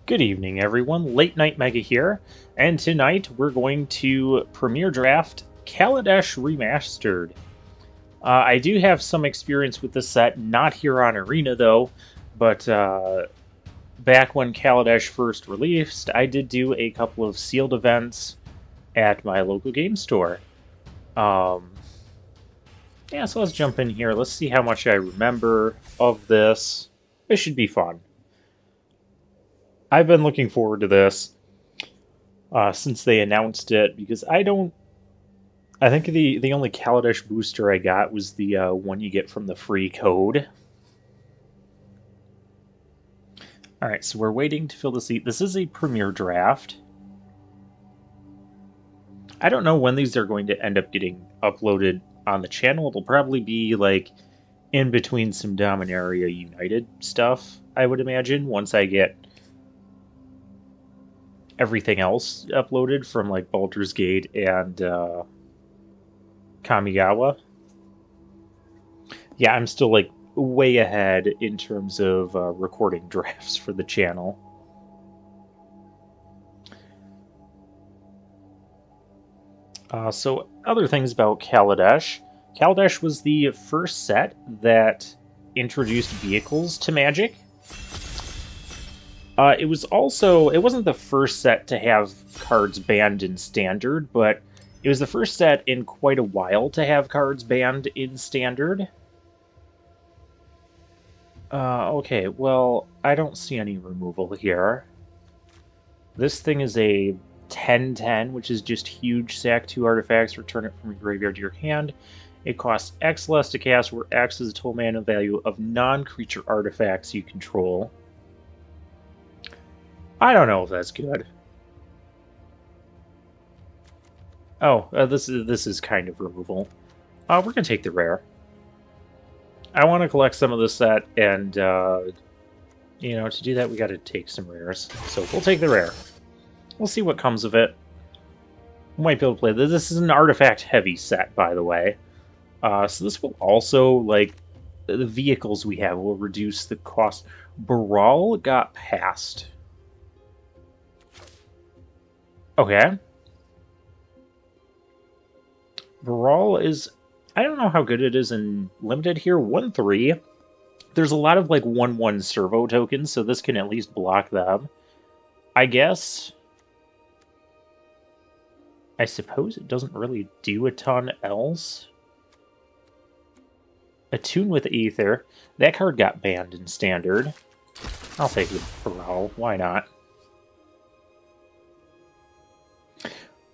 Good evening, everyone. Late Night Mega here, and tonight we're going to premiere draft Kaladesh Remastered. I do have some experience with this set, not here on Arena though, but back when Kaladesh first released, I did do a couple of sealed events at my local game store. Yeah, so let's jump in here. Let's see how much I remember of this. This should be fun. I've been looking forward to this since they announced it, because I think the only Kaladesh booster I got was the one you get from the free code. Alright, so we're waiting to fill the seat. This is a premiere draft. I don't know when these are going to end up getting uploaded on the channel. It'll probably be like in between some Dominaria United stuff, I would imagine, once I get everything else uploaded from like Baldur's Gate and Kamigawa. Yeah, I'm still like way ahead in terms of recording drafts for the channel. So other things about Kaladesh. Kaladesh was the first set that introduced vehicles to Magic. It wasn't the first set to have cards banned in Standard, but it was the first set in quite a while to have cards banned in Standard. Okay, well, I don't see any removal here. This thing is a 10/10, which is just huge. Sack 2 artifacts, return it from your graveyard to your hand. It costs X less to cast, where X is the total mana value of non-creature artifacts you control. I don't know if that's good. Oh, this is kind of removal. We're gonna take the rare. I want to collect some of this set, and you know, to do that we got to take some rares. So we'll take the rare. We'll see what comes of it. We might be able to play this. This is an artifact-heavy set, by the way. So this will also, like, the vehicles we have will reduce the cost. Baral got passed. Okay. Baral is... I don't know how good it is in Limited here. 1/3. There's a lot of, like, 1/1 servo tokens, so this can at least block them. I guess... I suppose it doesn't really do a ton else. Attune with Aether. That card got banned in Standard. I'll take the Baral. Why not?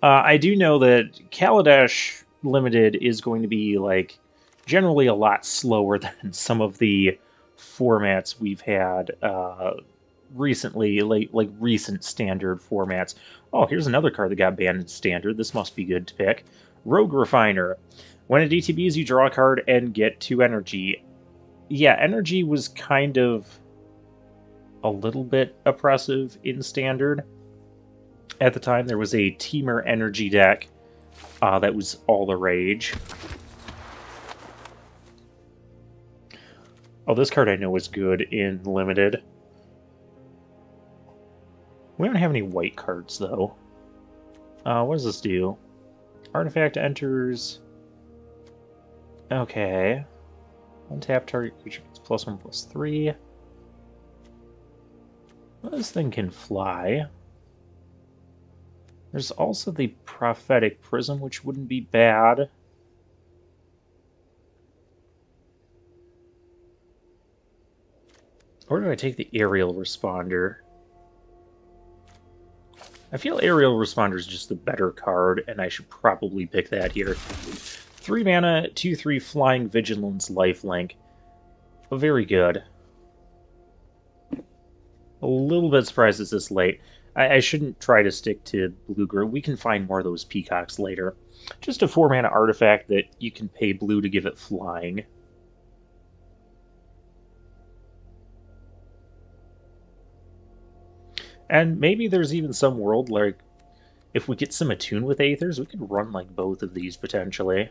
I do know that Kaladesh Limited is going to be, like, generally a lot slower than some of the formats we've had recently, like recent Standard formats. Oh, here's another card that got banned in Standard. This must be good to pick. Rogue Refiner. When it DTBs, you draw a card and get 2 energy. Yeah, energy was kind of a little bit oppressive in Standard. At the time, there was a Teamer energy deck that was all the rage. Oh, this card I know is good in Limited. We don't have any white cards, though. What does this do? Artifact enters... Okay. Untap target creature gets +1/+3. Well, this thing can fly. There's also the Prophetic Prism, which wouldn't be bad. Or do I take the Aerial Responder? I feel Aerial Responder is just the better card, and I should probably pick that here. 3 mana, 2/3 Flying Vigilance Lifelink. Very good. A little bit surprised it's this late. I shouldn't try to stick to blue-green. We can find more of those peacocks later. Just a 4 mana artifact that you can pay blue to give it flying. And maybe there's even some world, like, if we get some Attune with Aethers, we could run, like, both of these, potentially.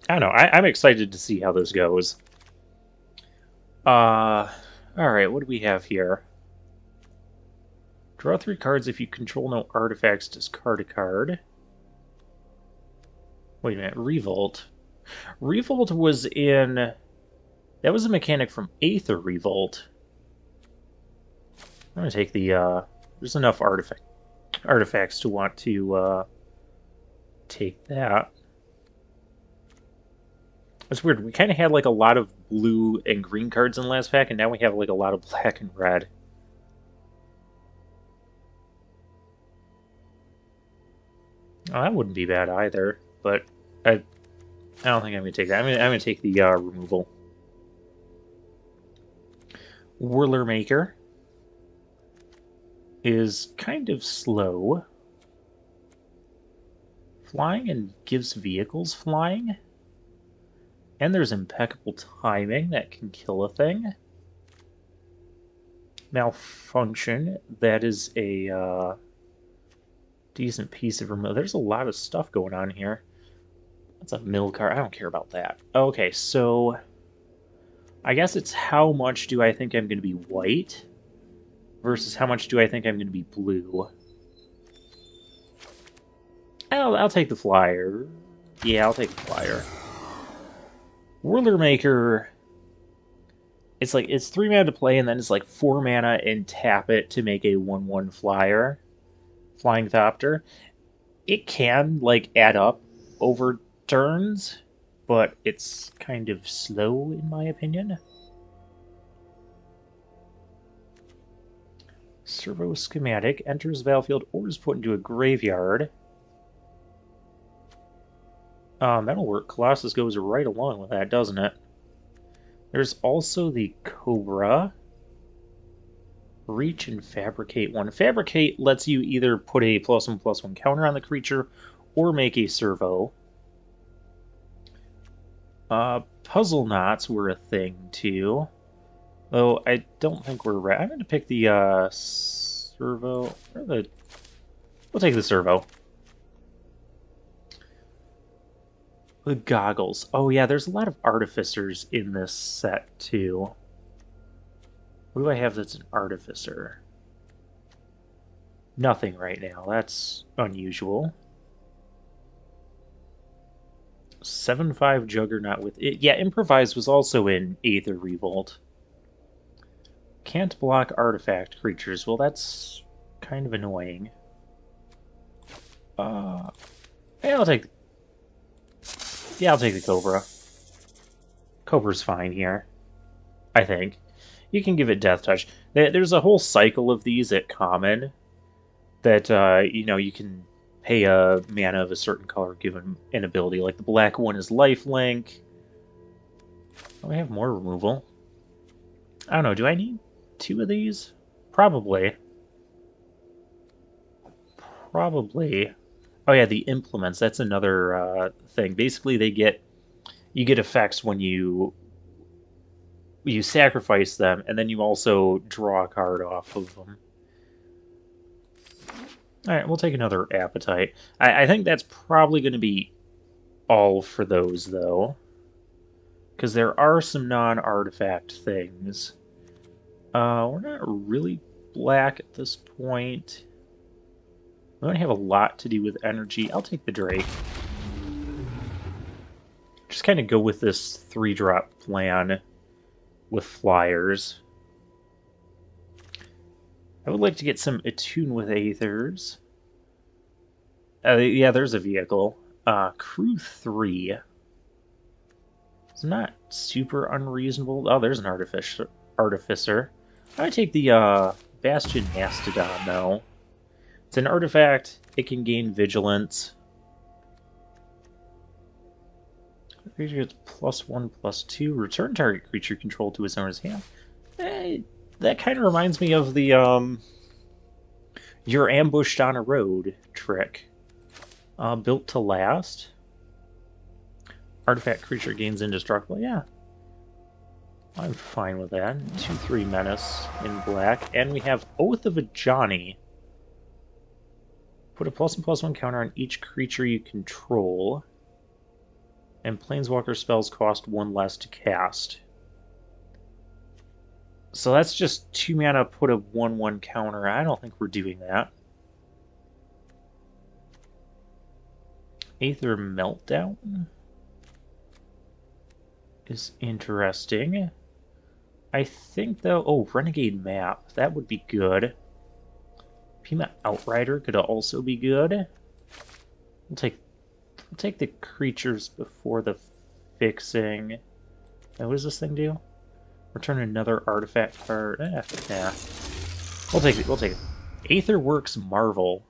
I don't know, I'm excited to see how this goes. Alright, what do we have here? Draw 3 cards if you control no artifacts, discard a card. Wait a minute, Revolt. Revolt was in... That was a mechanic from Aether Revolt. I'm gonna take the, there's enough artifacts to want to, take that. It's weird, we kind of had, like, a lot of blue and green cards in the last pack, and now we have, like, a lot of black and red. Oh, that wouldn't be bad either, but I don't think I'm going to take that. I'm going to take the removal. Whirler Maker is kind of slow. Flying and gives vehicles flying. And there's impeccable timing that can kill a thing. Malfunction, that is a decent piece of removal. There's a lot of stuff going on here. That's a mill card. I don't care about that. Okay, so I guess it's how much do I think I'm going to be white versus how much do I think I'm going to be blue. I'll take the flyer. Yeah, I'll take the flyer. Whirler Maker, it's like, it's 3 mana to play, and then it's like 4 mana and tap it to make a 1/1 flyer. Flying Thopter. It can, like, add up over turns, but it's kind of slow, in my opinion. Servo Schematic enters the battlefield or is put into a graveyard. That'll work. Colossus goes right along with that, doesn't it? There's also the Cobra. Reach and Fabricate 1. Fabricate lets you either put a +1/+1 counter on the creature or make a servo. Puzzle Knots were a thing, too. Though I don't think we're right. I'm going to pick the servo. We'll take the servo. The goggles. Oh yeah, there's a lot of artificers in this set too. What do I have that's an artificer? Nothing right now. That's unusual. 7/5 Juggernaut with it. Yeah, Improvise was also in Aether Revolt. Can't block artifact creatures. Well, that's kind of annoying. Yeah, I'll take the Cobra. Cobra's fine here, I think. You can give it Death Touch. There's a whole cycle of these at Common that, you know, you can pay a mana of a certain color given an ability. Like the black one is Lifelink. Oh, we have more removal. I don't know, do I need 2 of these? Probably. Probably. Oh yeah, the implements, that's another thing. Basically, you get effects when you sacrifice them, and then you also draw a card off of them. Alright, we'll take another Appetite. I think that's probably going to be all for those, though. Because there are some non-artifact things. We're not really black at this point. We don't have a lot to do with energy. I'll take the Drake. Just kind of go with this 3-drop plan with flyers. I would like to get some Attune with Aethers. Yeah, there's a vehicle. Crew 3. It's not super unreasonable. Oh, there's an Artificer. I'm going to take the Bastion Mastodon, though. It's an artifact. It can gain Vigilance. Creature gets +1/+2. Return target creature controlled to its owner's hand. That kind of reminds me of the you're ambushed on a road trick. Built to last. Artifact creature gains indestructible. Yeah. I'm fine with that. 2/3 Menace in black. And we have Oath of a Johnny. Put a +1/+1 counter on each creature you control. And Planeswalker spells cost 1 less to cast. So that's just 2 mana, put a 1/1 counter. I don't think we're doing that. Aether Meltdown is interesting. I think, though... Oh, Renegade Map. That would be good. Pima Outrider could also be good. We'll take the creatures before the fixing. Now, what does this thing do? Return another artifact card. Nah. We'll take it. We'll take it. Aetherworks Marvel.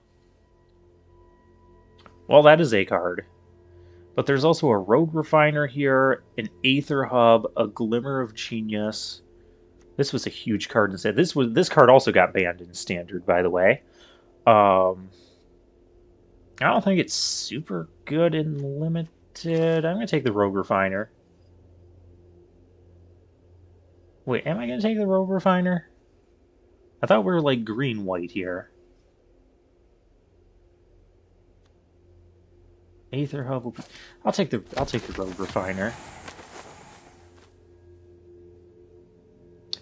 Well, that is a card. But there's also a Rogue Refiner here, an Aether Hub, a Glimmer of Genius. This was a huge card instead. This card also got banned in Standard, by the way. I don't think it's super good in Limited. I'm going to take the Rogue Refiner. Wait, am I going to take the Rogue Refiner? I thought we were like green-white here. Aether Hub will be... I'll take the Rogue Refiner.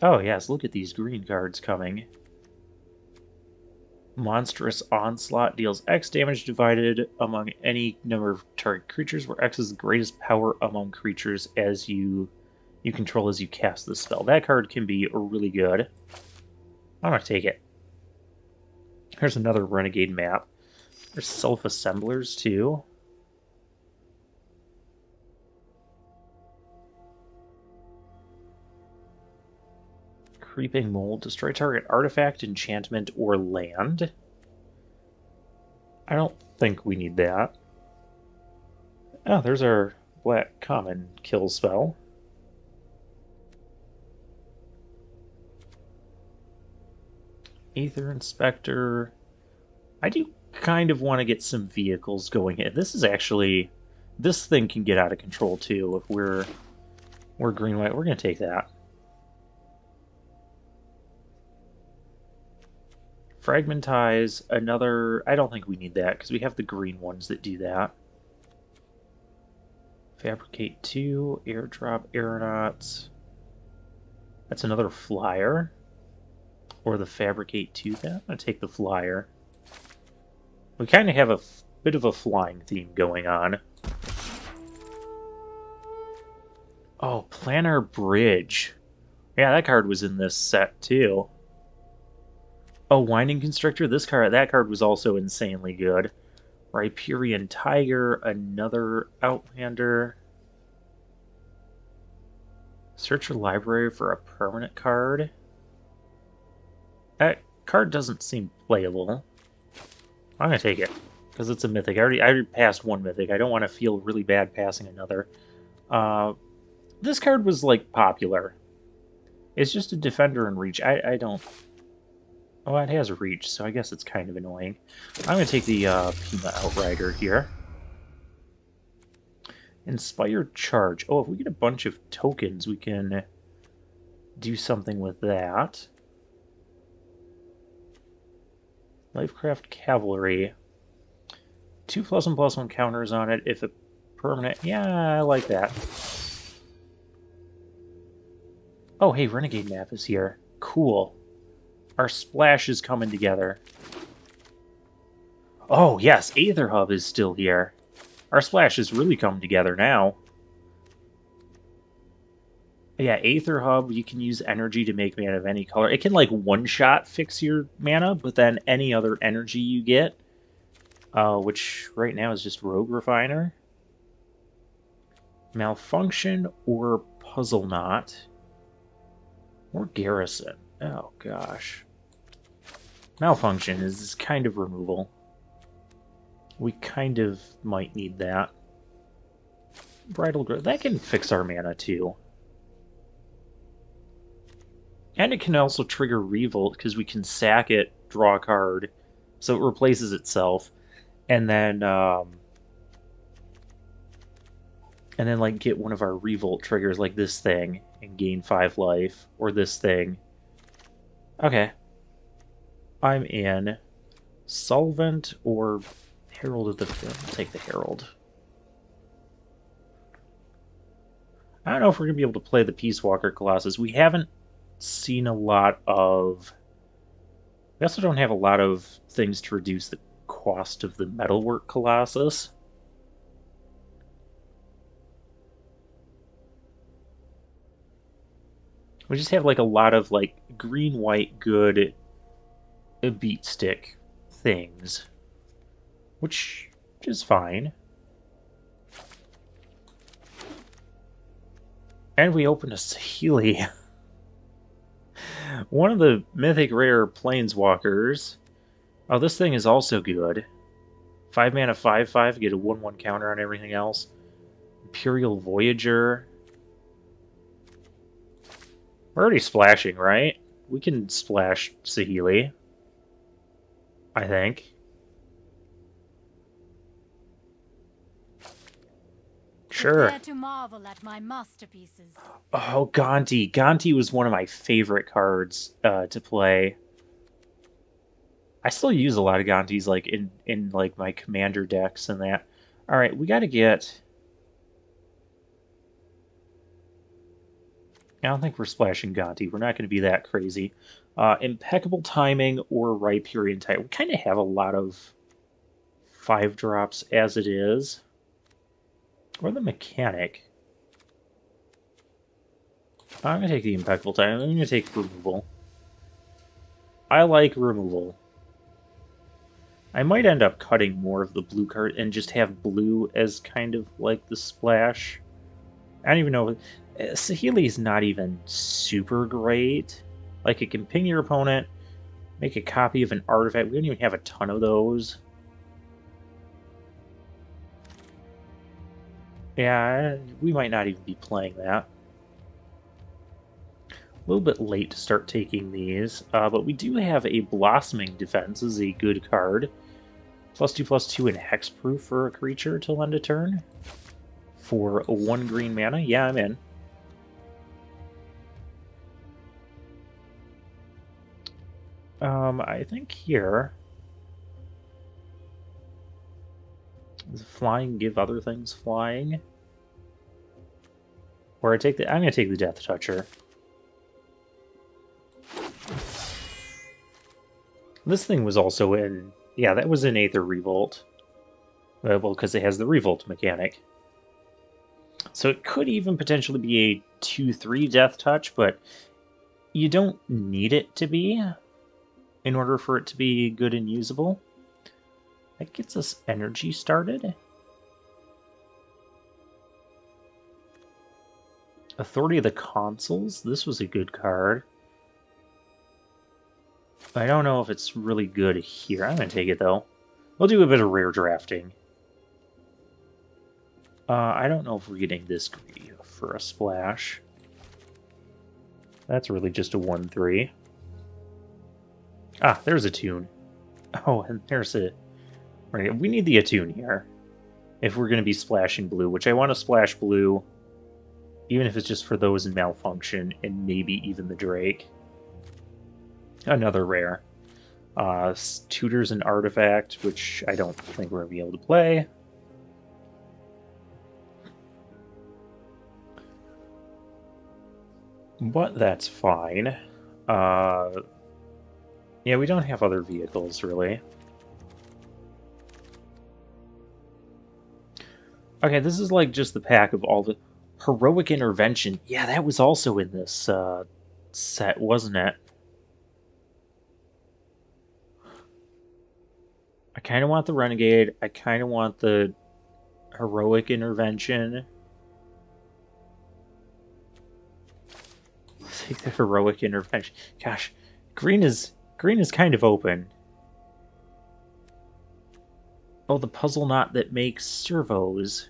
Oh yes, look at these green cards coming. Monstrous Onslaught deals X damage divided among any number of target creatures, where X is the greatest power among creatures as you control as you cast the spell. That card can be really good. I'm gonna take it. Here's another Renegade Map. There's Self-Assemblers too. Creeping Mold. Destroy target artifact, enchantment, or land. I don't think we need that. Oh, there's our black common kill spell. Aether Inspector. I do kind of want to get some vehicles going in. This is actually... This thing can get out of control too if we're green-white. We're going to take that. Fragmentize, another... I don't think we need that, because we have the green ones that do that. Fabricate 2, Airdrop Aeronauts. That's another flyer. Or the Fabricate 2 then. I'm going to take the flyer. We kind of have a bit of a flying theme going on. Oh, Planar Bridge. Yeah, that card was in this set too. Oh, Winding Constrictor. That card was also insanely good. Rhyperion Tiger, another Outlander. Search your library for a permanent card. That card doesn't seem playable. I'm gonna take it because it's a mythic. I already passed one mythic. I don't want to feel really bad passing another. This card was like popular. It's just a defender and reach. I don't. Oh, it has a reach, so I guess it's kind of annoying. I'm going to take the Pima Outrider here. Inspired Charge. Oh, if we get a bunch of tokens, we can do something with that. Lifecraft Cavalry. 2+1/+1 counters on it. If a permanent... Yeah, I like that. Oh, hey, Renegade Map is here. Cool. Our splash is coming together. Oh, yes, Aether Hub is still here. Our splash is really coming together now. Yeah, Aether Hub, you can use energy to make mana of any color. It can, like, one-shot fix your mana, but then any other energy you get, which right now is just Rogue Refiner. Malfunction or Puzzle Knot. Or Garrison. Oh, gosh. Malfunction is kind of removal. We kind of might need that. Bridal Growth. That can fix our mana, too. And it can also trigger Revolt, because we can sack it, draw a card, so it replaces itself, and then like, get one of our Revolt triggers, like this thing, and gain 5 life, or this thing. Okay. I'm in. Solvent or Herald of the... I'll take the Herald. I don't know if we're going to be able to play the Peace Walker Colossus. We haven't seen a lot of... We also don't have a lot of things to reduce the cost of the Metalwork Colossus. We just have like a lot of like green, white, good beat stick things, which is fine. And we open a Saheeli. One of the mythic rare planeswalkers. Oh, this thing is also good. 5 mana, 5/5, get a 1/1 counter on everything else. Imperial Voyager. We're already splashing, right? We can splash Saheeli, I think. Sure. Prepare to marvel at my masterpieces. Oh, Gonti. Gonti was one of my favorite cards to play. I still use a lot of Gontis like in like my commander decks and that. All right, we got to get... I don't think we're splashing Gonti. We're not going to be that crazy. Impeccable Timing or Rhyperion Tide. We kind of have a lot of 5-drops as it is. Or the Mechanic. I'm going to take the Impeccable Timing. I'm going to take Removal. I like Removal. I might end up cutting more of the blue card and just have blue as kind of like the splash. I don't even know... Saheeli is not even super great. Like, it can ping your opponent, make a copy of an artifact. We don't even have a ton of those. Yeah, we might not even be playing that. A little bit late to start taking these, but we do have a Blossoming Defense. This is a good card. +2/+2 and Hexproof for a creature till end of turn. For a 1 green mana. Yeah, I'm in. I think here... Does flying give other things flying? Or I take the... I'm going to take the Death Toucher. This thing was also in... Yeah, that was in Aether Revolt. Well, because it has the Revolt mechanic. So it could even potentially be a 2/3 Death Touch, but you don't need it to be in order for it to be good and usable. That gets us energy started. Authority of the Consuls. This was a good card. I don't know if it's really good here. I'm going to take it, though. We'll do a bit of rare drafting. I don't know if we're getting this greedy for a splash. That's really just a 1/3. Ah, there's a tune. Oh, and there's a... Right, we need the Attune here. If we're going to be splashing blue, which I want to splash blue, even if it's just for those in Malfunction, and maybe even the Drake. Another rare. Tutor's an artifact, which I don't think we're going to be able to play. But that's fine. Yeah, we don't have other vehicles, really. Okay, this is like just the pack of all the... Heroic Intervention. Yeah, that was also in this set, wasn't it? I kind of want the Renegade. I kind of want the Heroic Intervention. Take the Heroic Intervention. Gosh, green is kind of open. Oh, the puzzle knot that makes servos.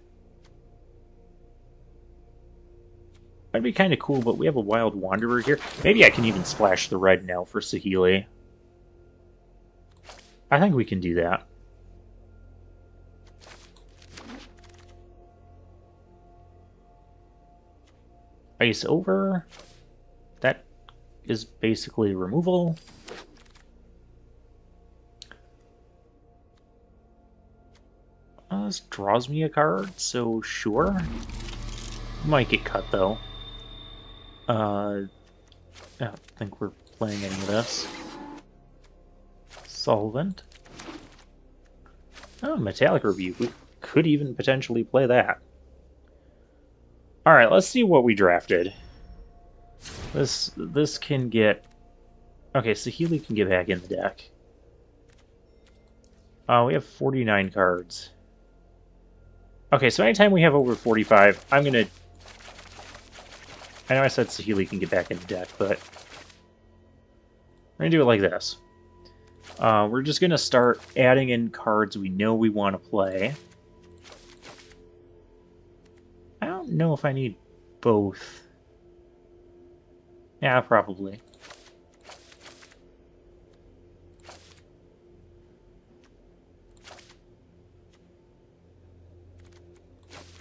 That'd be kind of cool, but we have a Wild Wanderer here. Maybe I can even splash the red now for Saheeli. I think we can do that. Ice over. That is basically removal. This draws me a card, so sure. Might get cut, though. I don't think we're playing any of this. Solvent. Oh, Metallic Review. We could even potentially play that. Alright, let's see what we drafted. This can get... Okay, Saheeli can get back in the deck. We have 49 cards. Okay, so anytime we have over 45, I'm gonna... I know I said Saheeli can get back in the deck, but... We're gonna do it like this. We're just gonna start adding in cards we know we want to play. I don't know if I need both. Yeah, probably.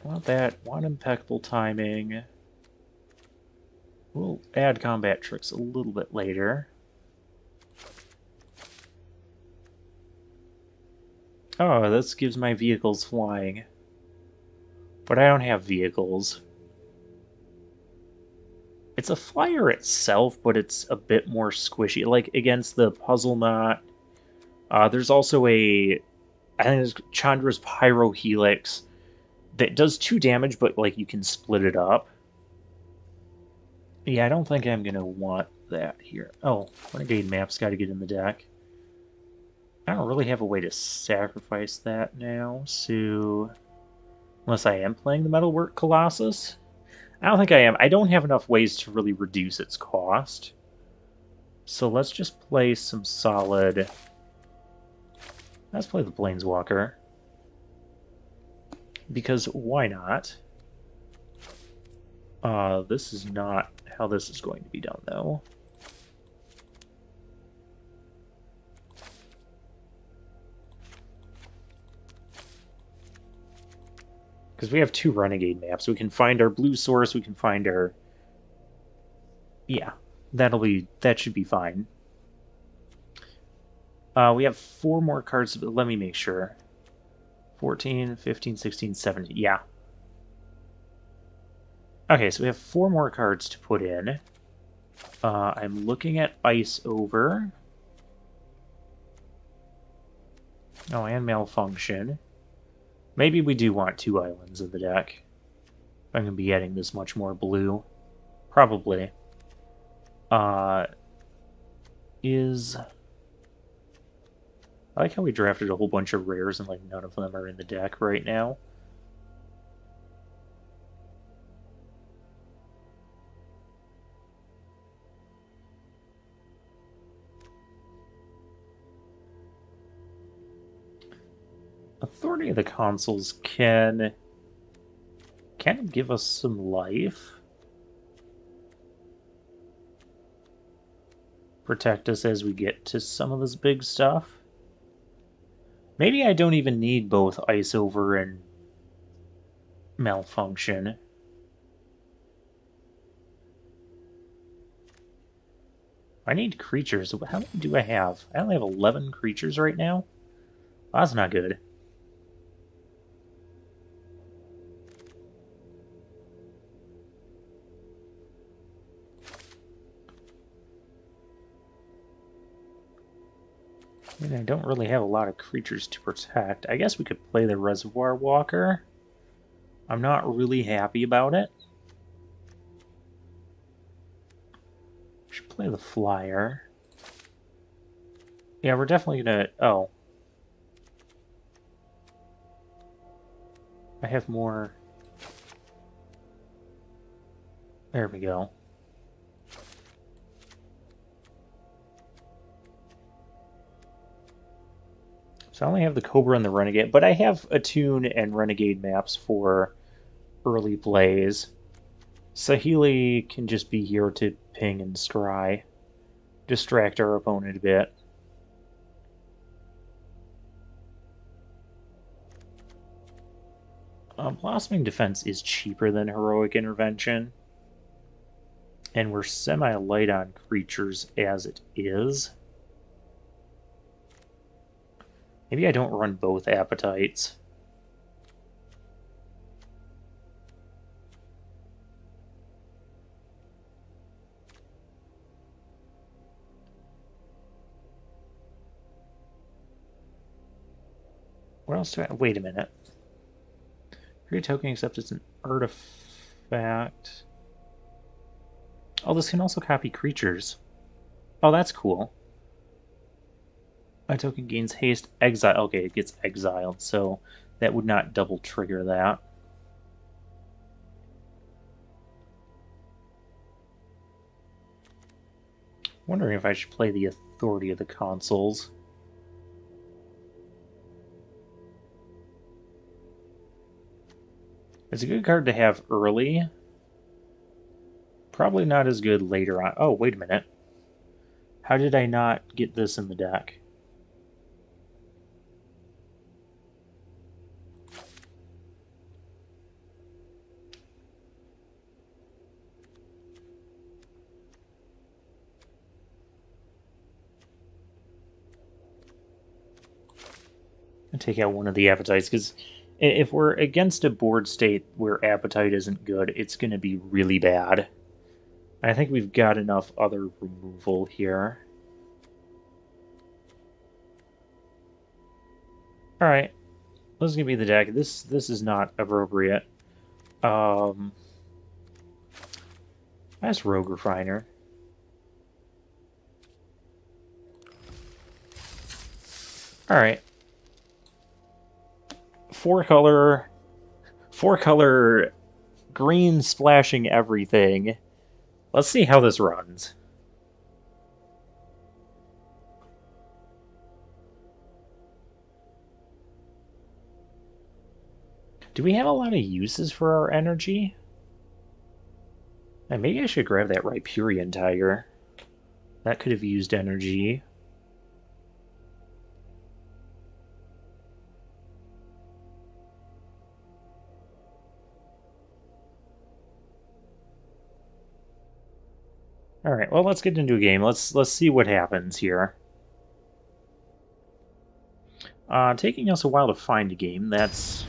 Want that. Want impeccable timing. We'll add combat tricks a little bit later. Oh, this gives my vehicles flying. But I don't have vehicles. It's a flyer itself, but it's a bit more squishy. Like, against the Puzzle Knot. There's also a... I think there's Chandra's Pyro Helix that does 2 damage, but, like, you can split it up. Yeah, I don't think I'm going to want that here. Oh, Renegade Map's got to get in the deck. I don't really have a way to sacrifice that now, so... Unless I am playing the Metalwork Colossus? I don't think I am. I don't have enough ways to really reduce its cost. So let's just play some solid... Let's play the Planeswalker. Because why not? This is not how this is going to be done, though. Because we have 2 Renegade maps. We can find our blue source, we can find our... Yeah, that should be fine. We have 4 more cards, but let me make sure. 14, 15, 16, 17, yeah. Okay, so we have 4 more cards to put in. I'm looking at Ice Over. Oh, and Malfunction. Maybe we do want 2 islands in the deck. I'm going to be adding this much more blue. Probably. I like how we drafted a whole bunch of rares and like none of them are in the deck right now. Authority of the Consuls can give us some life. Protect us as we get to some of this big stuff. Maybe I don't even need both Ice Over and Malfunction. I need creatures. How many do I have? I only have 11 creatures right now. Well, that's not good. I mean, I don't really have a lot of creatures to protect. I guess we could play the Reservoir Walker. I'm not really happy about it. We should play the Flyer. Yeah, we're definitely gonna... Oh. I have more... There we go. So I only have the Cobra and the Renegade, but I have Attune and Renegade maps for early plays. Saheeli can just be here to ping and scry. Distract our opponent a bit. Blossoming Defense is cheaper than Heroic Intervention. And we're semi-light on creatures as it is. Maybe I don't run both Appetites. What else do I... Wait a minute. Create a token except it's an artifact. Oh, this can also copy creatures. Oh, that's cool. My token gains haste, exile. Okay, it gets exiled, so that would not double trigger that. Wondering if I should play the Authority of the Consuls. It's a good card to have early. Probably not as good later on. Oh, wait a minute. How did I not get this in the deck? Take out one of the appetites, because if we're against a board state where appetite isn't good, it's going to be really bad. I think we've got enough other removal here. Alright, this is going to be the deck. This is not appropriate. That's Rogue Refiner. Alright. Four color green splashing everything. Let's see how this runs. Do we have a lot of uses for our energy? And maybe I should grab that Rhyperion Tiger. That could have used energy. Alright, well, let's get into a game. Let's see what happens here. Taking us a while to find a game, that's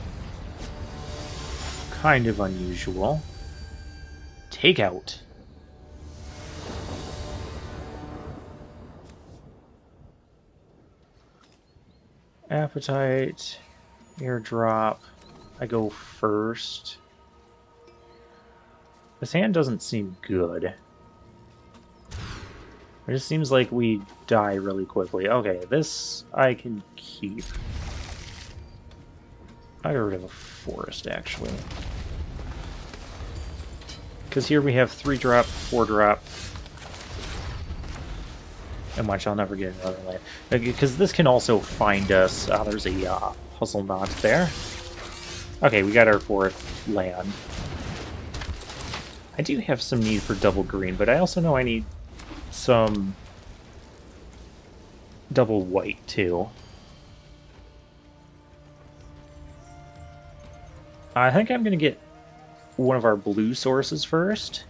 kind of unusual. Takeout. Appetite, airdrop. I go first. This hand doesn't seem good. It just seems like we die really quickly. Okay, this I can keep. I got rid of a forest, actually. Because here we have 3-drop, 4-drop. And watch, I'll never get another land. Because this can also find us. There's a puzzle knot there. Okay, we got our 4th land. I do have some need for double green, but I also know I need some double white too. I think I'm gonna get one of our blue sources first.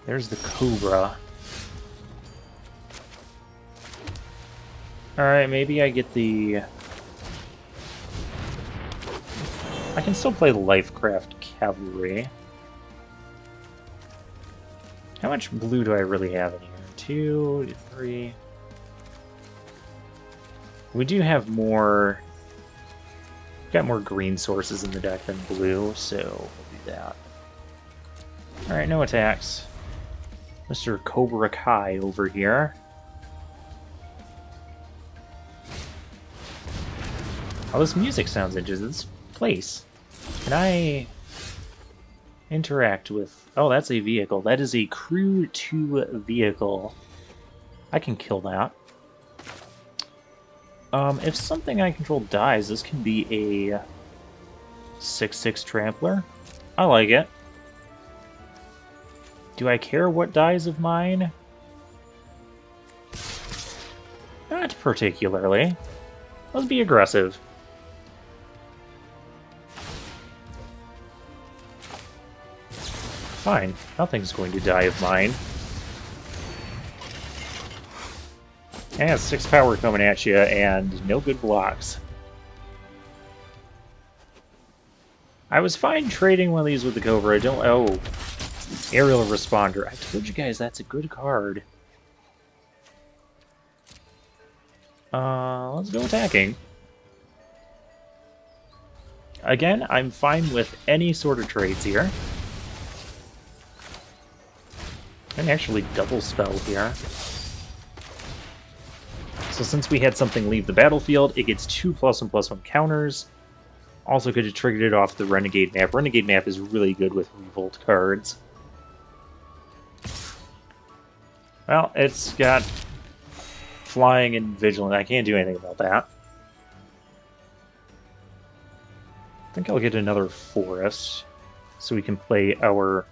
There's the Cobra. Alright, maybe I get the... I can still play the Lifecraft Cavalry. How much blue do I really have in here? 2, 3... We do have more... Got more green sources in the deck than blue, so we'll do that. Alright, no attacks. Mr. Cobra Kai over here. Oh, this music sounds interesting. This place. Can I interact with... Oh, that's a vehicle. That is a Crew 2 vehicle. I can kill that. If something I control dies, this can be a 6/6 Trampler. I like it. Do I care what dies of mine? Not particularly. Let's be aggressive. Fine, nothing's going to die of mine. And it's 6 power coming at you, and no good blocks. I was fine trading one of these with the Cobra. I don't... Oh, Aerial Responder. I told you guys that's a good card. Let's go attacking. Again, I'm fine with any sort of trades here. I can actually double spell here. So since we had something leave the battlefield, it gets 2 +1/+1 counters. Also could have triggered it off the Renegade map. Renegade map is really good with Revolt cards. Well, it's got flying and vigilant. I can't do anything about that. I think I'll get another forest so we can play our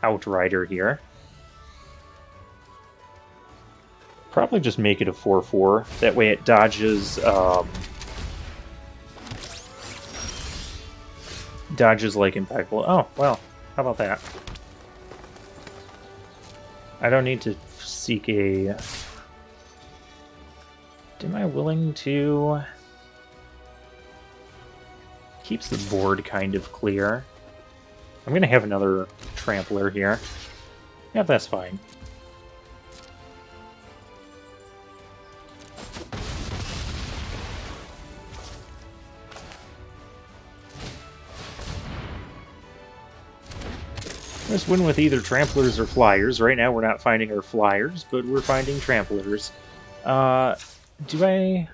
Outrider here. Probably just make it a 4/4. That way it dodges dodges like Impeccable. Oh, well, how about that? I don't need to seek a... Am I willing to... Keeps the board kind of clear. I'm going to have another Trampler here. Yeah, that's fine. Let's win with either Tramplers or Flyers. Right now we're not finding our Flyers, but we're finding Tramplers. Do I...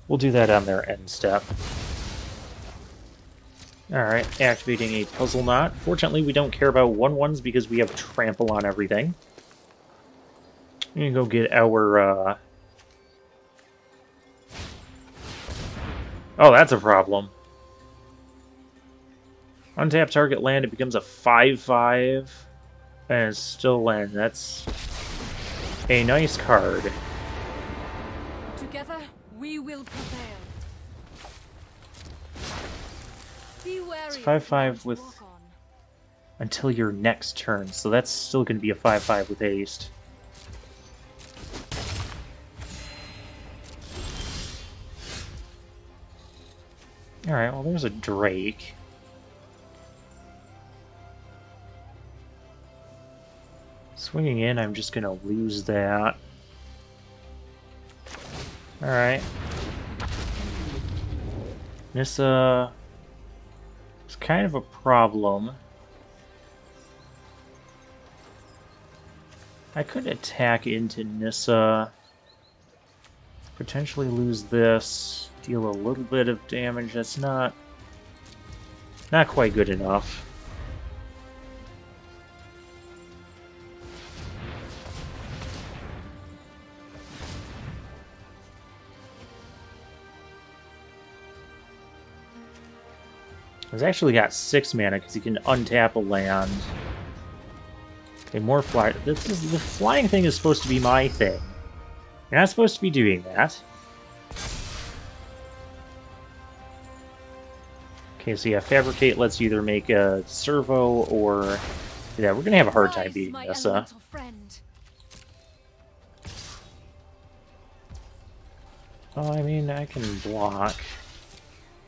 We'll do that on their end step. Alright, activating a Puzzle Knot. Fortunately, we don't care about 1/1s because we have Trample on everything. We can go get our... Oh, that's a problem. Untap target land, it becomes a 5/5. And it's still land. That's a nice card. Together, we will prevail. Be wary. It's 5/5 with until your next turn, so that's still going to be a 5/5 with haste. Alright, well there's a Drake. Swinging in, I'm just going to lose that. Alright. Nissa is kind of a problem. I could attack into Nissa, potentially lose this, deal a little bit of damage. That's not quite good enough. He's actually got 6 mana because he can untap a land. Okay, more fly. The flying thing is supposed to be my thing. You're not supposed to be doing that. Okay, so yeah, Fabricate lets you either make a servo or... Yeah, we're gonna have a hard time beating this. Oh, I mean, I can block.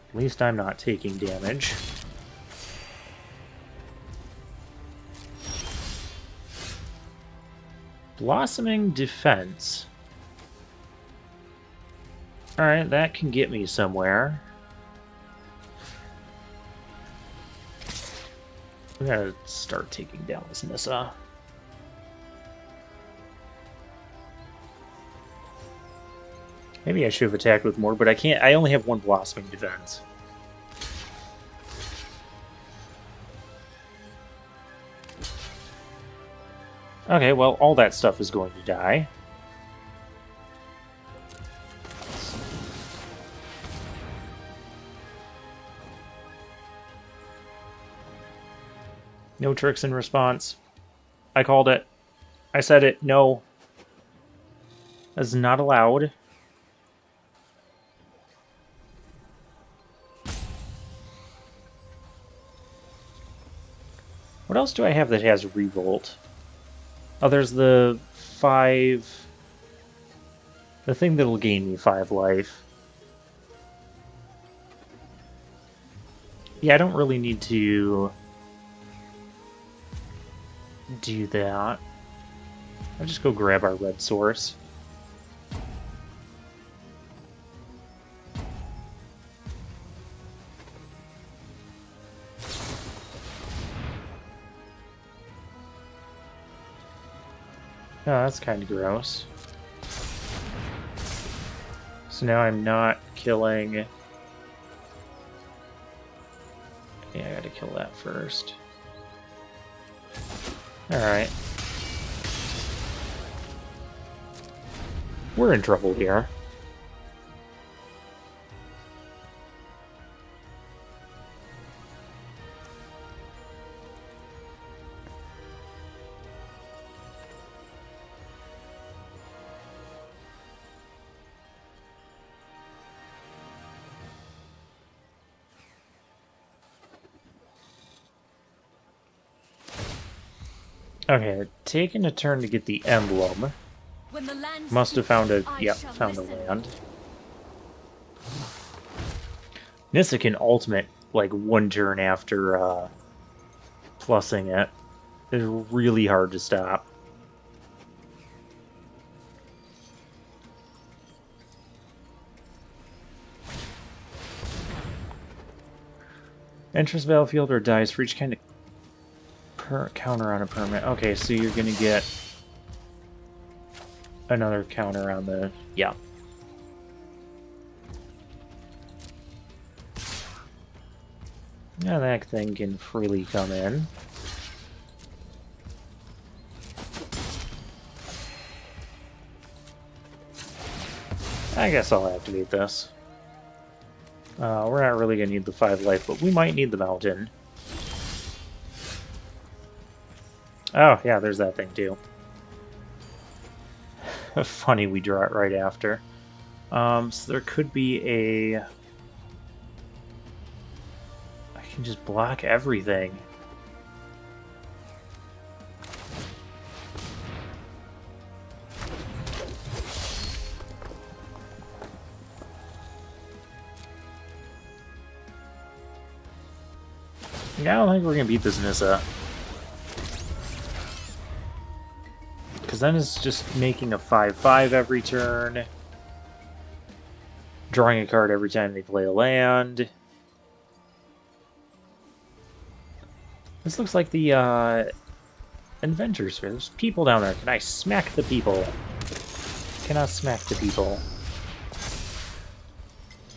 At least I'm not taking damage. Blossoming Defense. Alright, that can get me somewhere. We gotta start taking down this Nissa. Maybe I should have attacked with more, but I can't. I only have 1 Blossoming Defense. Okay, well, all that stuff is going to die. No tricks in response. I called it. I said it. No. That's not allowed. What else do I have that has Revolt? Oh, there's the 5... The thing that'll gain me 5 life. Yeah, I don't really need to do that. I'll just go grab our red source. Oh, that's kind of gross. So now I'm not killing... Yeah, I gotta kill that first. Alright. We're in trouble here. Okay, taking a turn to get the emblem. When the land Must have speaks, found a... I Yep, shall found a listen. land. Nissa can ultimate, like, one turn after, plussing it. It's really hard to stop. Enters battlefield or dies for each kind of counter on a permanent. Okay, so you're gonna get another counter on the... Yeah. Now that thing can freely come in. I guess I'll activate this. We're not really gonna need the 5 life, but we might need the mountain. Oh, yeah, there's that thing too. Funny we draw it right after. So there could be a... I can just block everything. Yeah, I don't think we're gonna beat this Nissa. Because then it's just making a 5/5 every turn. Drawing a card every time they play a land. This looks like the Adventures Fair. There's people down there. Can I smack the people? Cannot smack the people.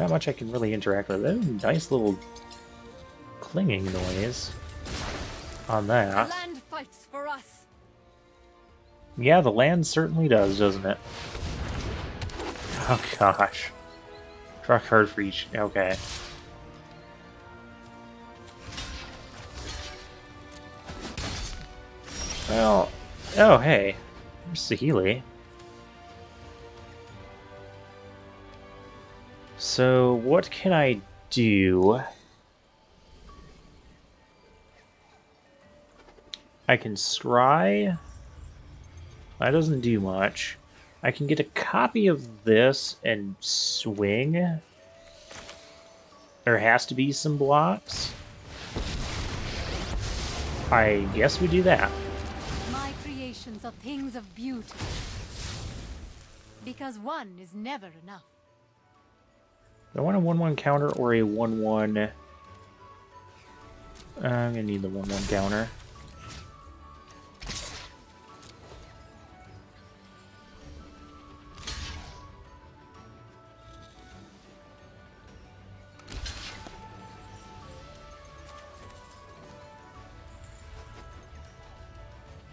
Not much I can really interact with. Oh, nice little clinging noise on that. The land fights for us. Yeah, the land certainly does, doesn't it? Oh gosh. Draw a card for each. Okay. Well, oh hey, there's Saheeli. So what can I do? I can scry. That doesn't do much. I can get a copy of this and swing. There has to be some blocks. I guess we do that. My creations are things of beauty. Because one is never enough. Do I want a 1/1 counter or a 1/1? I'm gonna need the 1/1 counter.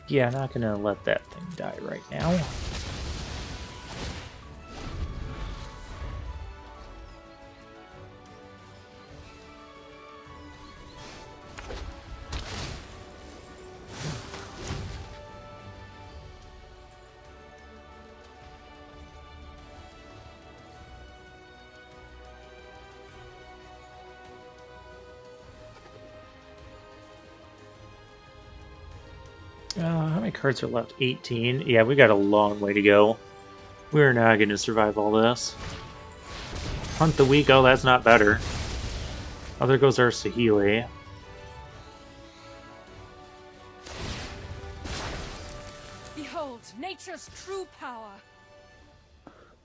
Yeah, I'm not gonna let that thing die right now. How many cards are left? 18? Yeah, we got a long way to go. We're not going to survive all this. Hunt the weak. Oh, that's not better. Oh, there goes our Saheeli. Behold, nature's true power.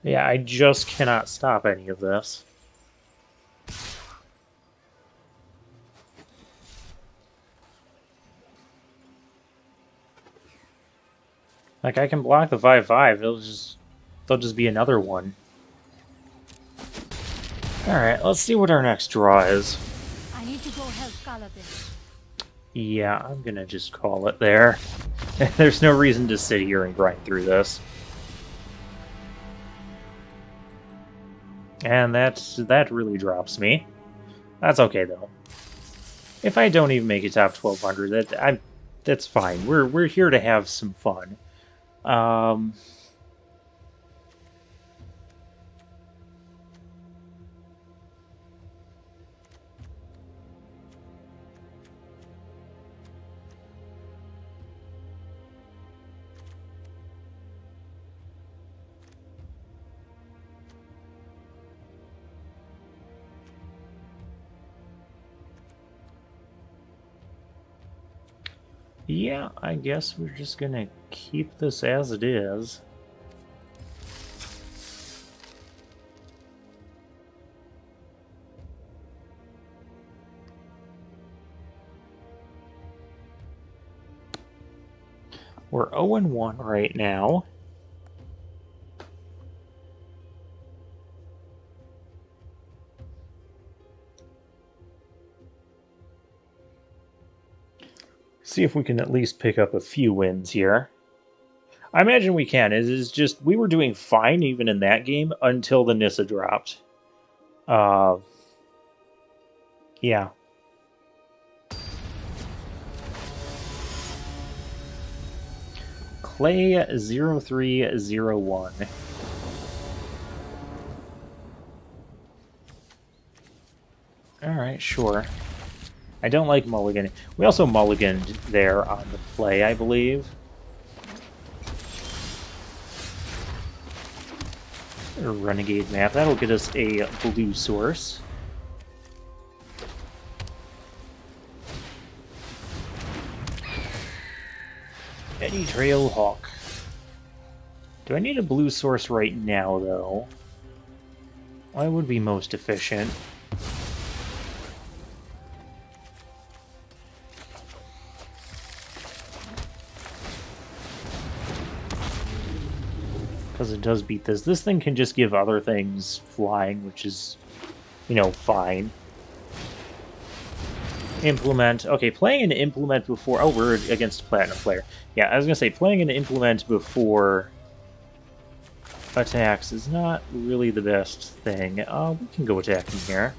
Yeah, I just cannot stop any of this. Like, I can block the 5/5, there'll just be another one. Alright, let's see what our next draw is. I need to go help Kaladesh. Yeah, I'm gonna just call it there. There's no reason to sit here and grind through this. And that really drops me. That's okay though. If I don't even make it top 1200, that's fine. We're here to have some fun. Yeah, I guess we're just gonna keep this as it is. We're 0-1 right now. See if we can at least pick up a few wins here. I imagine we can. It is just, we were doing fine even in that game until the Nissa dropped. Yeah. Clay 0301. Alright, sure. I don't like mulligan. We also mulliganed there on the play, I believe. A renegade map. That'll get us a blue source. Eddie Trail Hawk. Do I need a blue source right now, though? Why would be most efficient? Because it does beat this. This thing can just give other things flying, which is, you know, fine. Implement. Okay, playing an implement before... Oh, we're against a platinum player. Yeah, I was going to say, playing an implement before attacks is not really the best thing. We can go attacking here.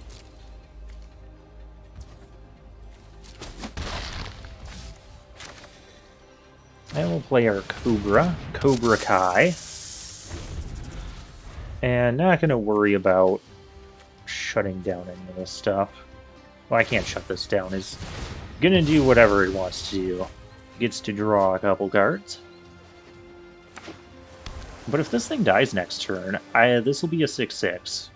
And we'll play our Cobra Kai. And not going to worry about shutting down any of this stuff. Well, I can't shut this down. It's going to do whatever it wants to do. Gets to draw a couple cards. But if this thing dies next turn, this will be a 6/6.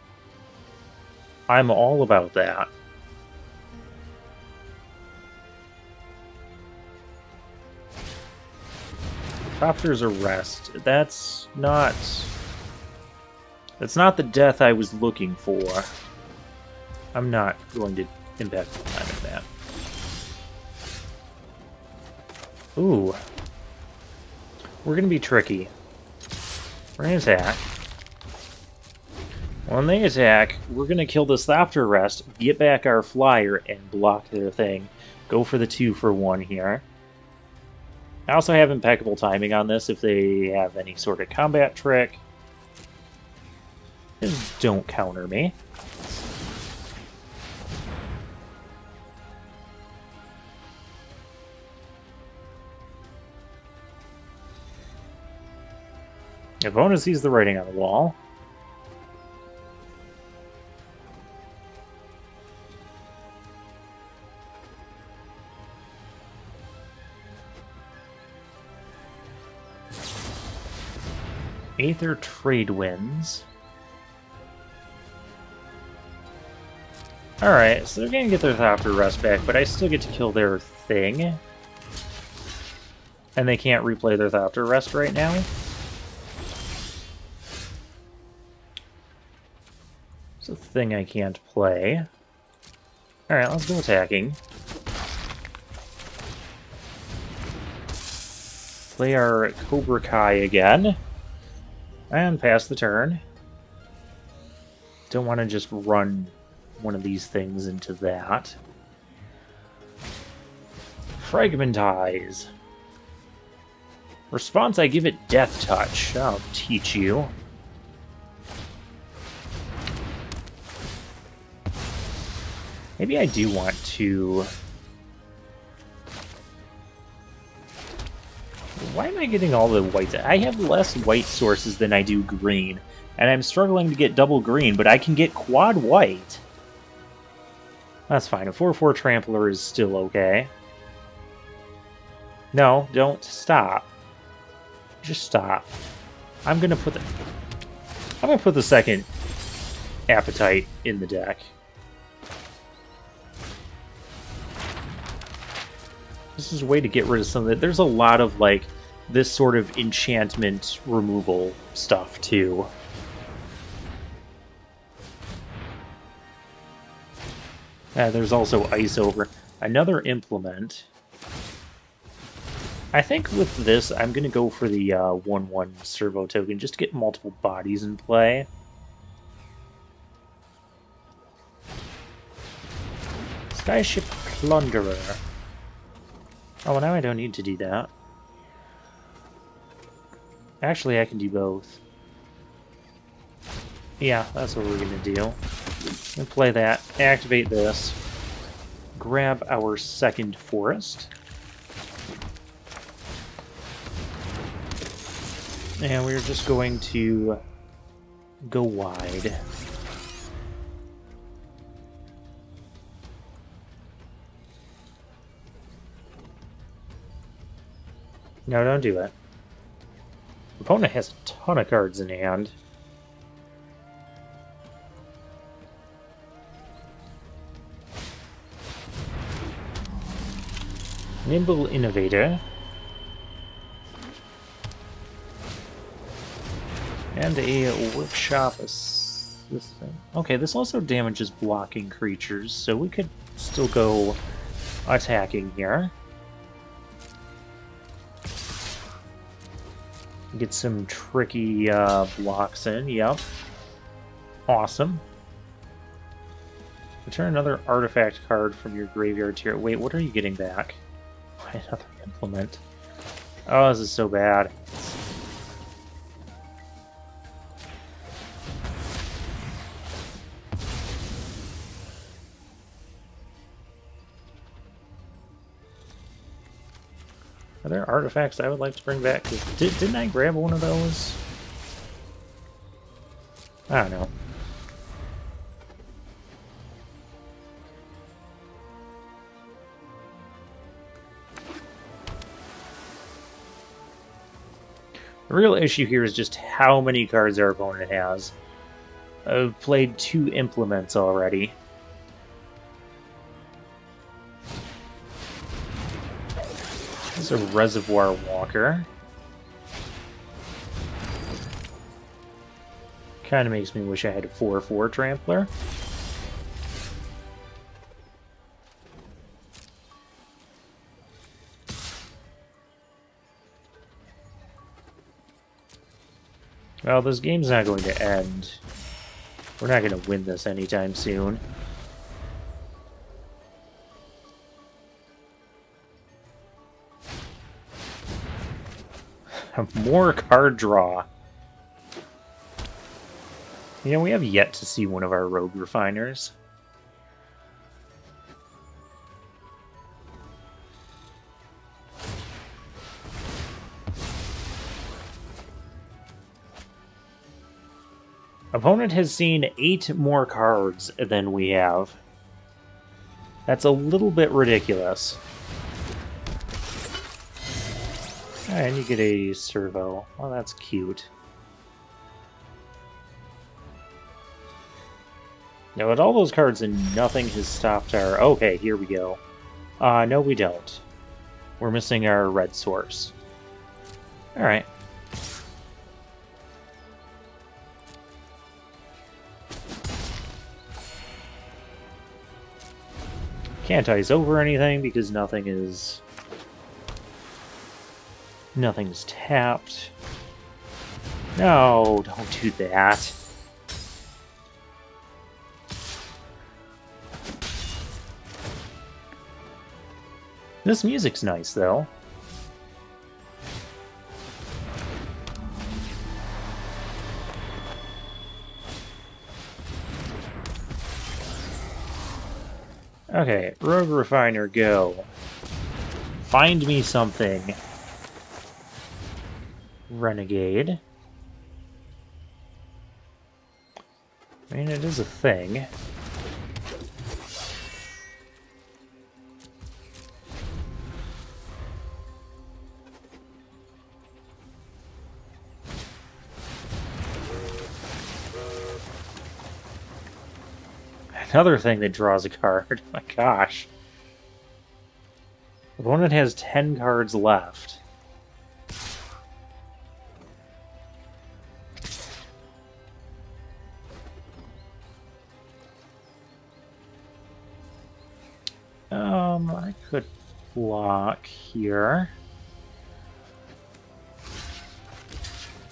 I'm all about that. Copter's Arrest. That's not the death I was looking for. I'm not going to impact the time of that. Ooh. We're going to be tricky. We're going to attack. When they attack, we're going to kill this Thopter Arrest, get back our flyer, and block their thing. Go for the 2-for-1 here. I also have impeccable timing on this if they have any sort of combat trick. Just don't counter me. Ivona sees the writing on the wall. Aether Trade wins. Alright, so they're gonna get their Thopter Rest back, but I still get to kill their thing. And they can't replay their Theft Arrest right now. It's a thing I can't play. Alright, let's go attacking. Play our Cobra Kai again. And pass the turn. Don't want to just run one of these things into that. Fragmentize. Response, I give it Death Touch. I'll teach you. Maybe I do want to... Why am I getting all the whites? I have less white sources than I do green. And I'm struggling to get double green, but I can get quad white. That's fine. A 4/4 Trampler is still okay. No, don't stop. Just stop. I'm gonna put the second Appetite in the deck. This is a way to get rid of some of it. There's a lot of like this sort of enchantment removal stuff too. There's also Ice Over. Another Implement. I think with this, I'm going to go for the 1/1 Servo Token, just to get multiple bodies in play. Skyship Plunderer. Oh, well, now I don't need to do that. Actually, I can do both. Yeah, that's what we're going to do. And play that, activate this, grab our second forest, and we're just going to go wide. No, don't do it. Opponent has a ton of cards in hand. Nimble Innovator. And a Workshop Assistant. Okay, this also damages blocking creatures, so we could still go attacking here. Get some tricky blocks in, yep. Awesome. Return another artifact card from your graveyard tier. Wait, what are you getting back? Another Implement. Oh, this is so bad. Are there artifacts I would like to bring back? 'Cause didn't I grab one of those? I don't know. The real issue here is just how many cards our opponent has. I've played 2 Implements already. There's a Reservoir Walker. Kind of makes me wish I had a 4/4 Trampler. Well, this game's not going to end. We're not going to win this anytime soon. More card draw. You know, we have yet to see one of our Rogue Refiners. Opponent has seen 8 more cards than we have. That's a little bit ridiculous. And you get a Servo. Well, that's cute. Now, with all those cards and nothing has stopped our... Okay, here we go. No, we don't. We're missing our red source. Alright. Can't ice over anything because nothing's tapped. No, don't do that. This music's nice, though. Okay, Rogue Refiner, go. Find me something. Renegade. I mean, it is a thing. Another thing that draws a card. My gosh. The one that has 10 cards left. I could block here.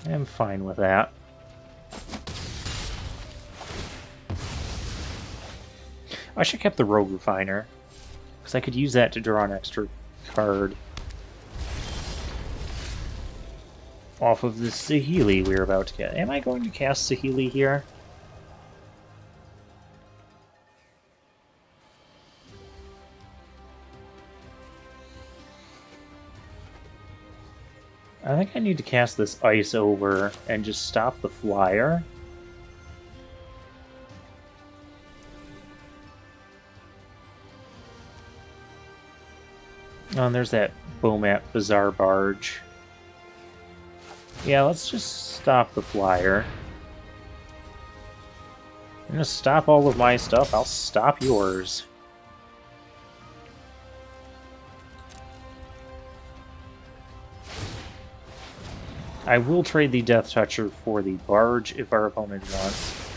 I'm fine with that. I should have kept the Rogue Refiner, because I could use that to draw an extra card off of the Saheeli we were about to get. Am I going to cast Saheeli here? I think I need to cast this ice over and just stop the flyer. Oh, and there's that Bomat Bazaar Barge. Yeah, let's just stop the flyer. I'm gonna stop all of my stuff, I'll stop yours. I will trade the Death Toucher for the Barge if our opponent wants.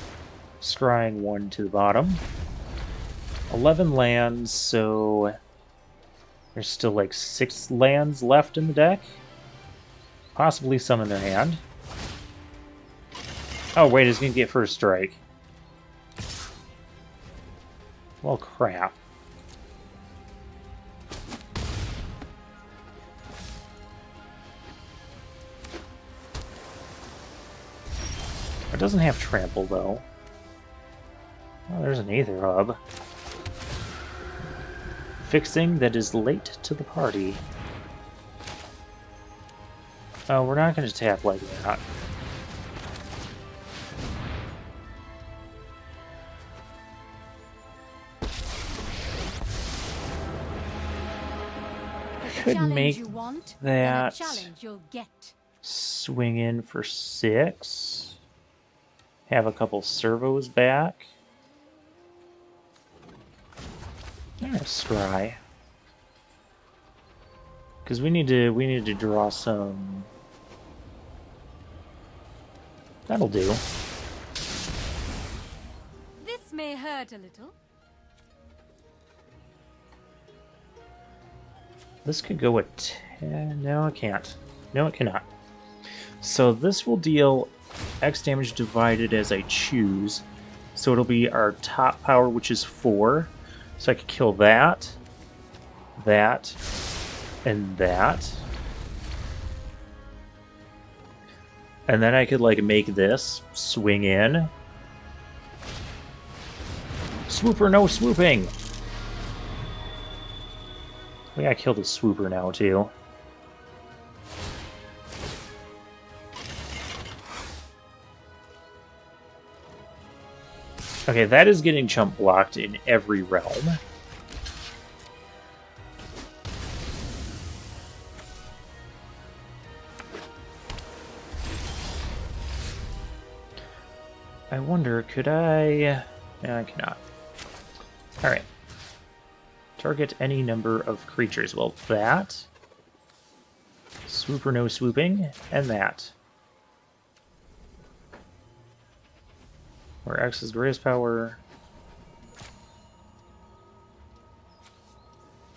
Scrying 1 to the bottom. 11 lands, so there's still like 6 lands left in the deck. Possibly some in their hand. Oh wait, it's gonna get first strike. Well, crap. It doesn't have trample, though. Oh, there's an Aether Hub. Fixing that is late to the party. Oh, we're not going to tap like that. I could make that swing in for 6. Have a couple servos back. Scry. Because we need to draw some. That'll do. This may hurt a little. This could go at 10. No, it can't. No, it cannot. So this will deal X damage divided as I choose. So it'll be our top power, which is 4. So I could kill that, that, and that. And then I could like make this swing in. Swooper, no swooping! We gotta kill the swooper now too. Okay, that is getting chump blocked in every realm. I wonder, could I... No, I cannot. Alright. Target any number of creatures. Well, that... Swoop or no swooping, and that. Where X is greatest power.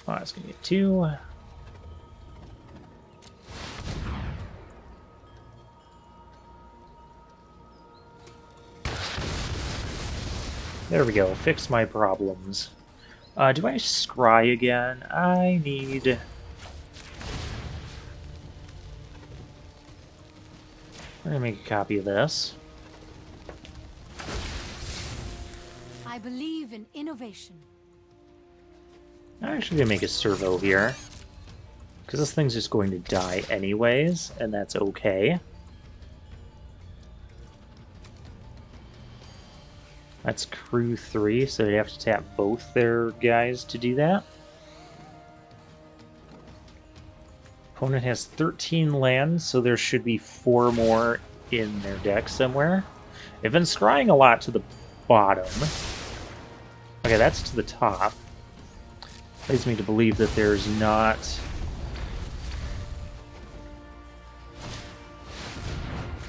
Oh, it's gonna get 2. There we go, fix my problems. Do I scry again? I need... We're gonna make a copy of this. I believe in innovation. I'm actually gonna make a servo here. Because this thing's just going to die anyways, and that's okay. That's crew 3, so they have to tap both their guys to do that. Opponent has 13 lands, so there should be 4 more in their deck somewhere. They've been scrying a lot to the bottom. Okay, that's to the top. Leads me to believe that there's not...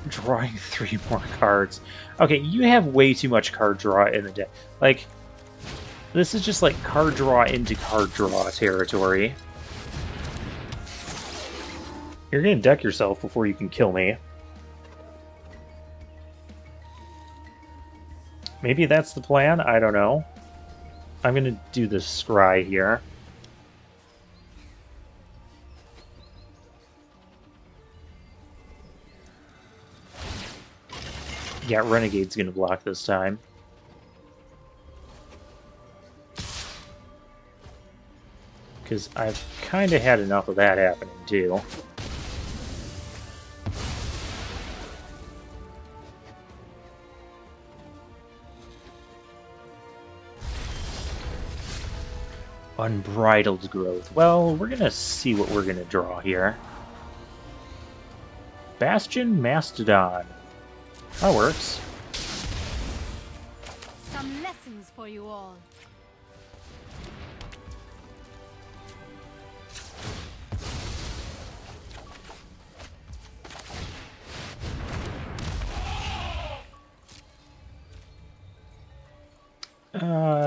Drawing 3 more cards. Okay, you have way too much card draw in the deck. Like, this is just like card draw into card draw territory. You're gonna deck yourself before you can kill me. Maybe that's the plan? I don't know. I'm gonna do the scry here. Yeah, Renegade's gonna block this time. Because I've kind of had enough of that happening, too. Unbridled growth. Well, we're gonna see what we're gonna draw here. Bastion Mastodon. That works. Some lessons for you all.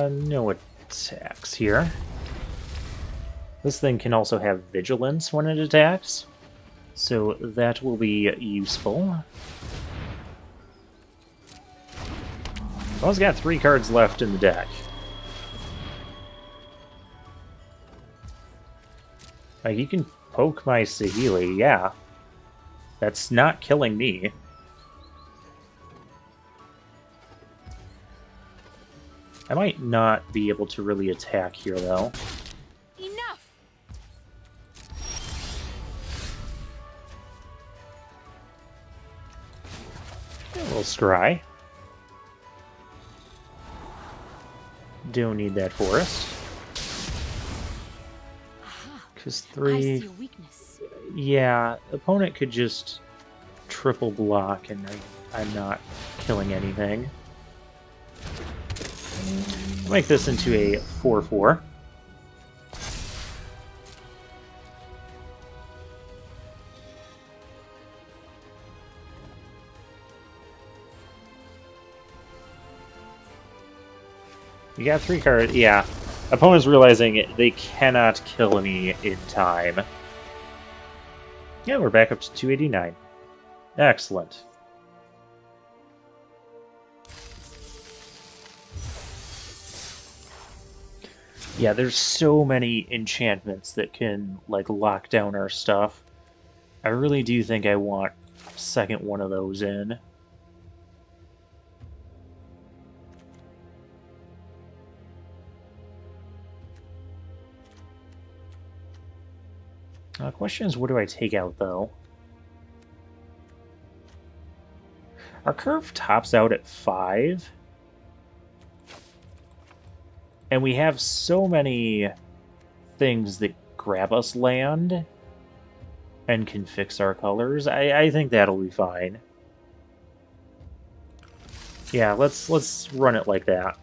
No attacks here. This thing can also have vigilance when it attacks, so that will be useful. Well, it's got 3 cards left in the deck. Like, you can poke my Saheeli, yeah. That's not killing me. I might not be able to really attack here, though. Enough. A little scry. Don't need that forest. Because 3... I see your weakness. Yeah, opponent could just triple block and I'm not killing anything. Make this into a 4/4. You got 3 cards. Yeah. Opponent's realizing they cannot kill me in time. Yeah, we're back up to 289. Excellent. Yeah, there's so many enchantments that can, like, lock down our stuff. I really do think I want second one of those in. Question is, what do I take out, though? Our curve tops out at 5. And we have so many things that grab us land and can fix our colors. I think that'll be fine. Yeah, let's run it like that.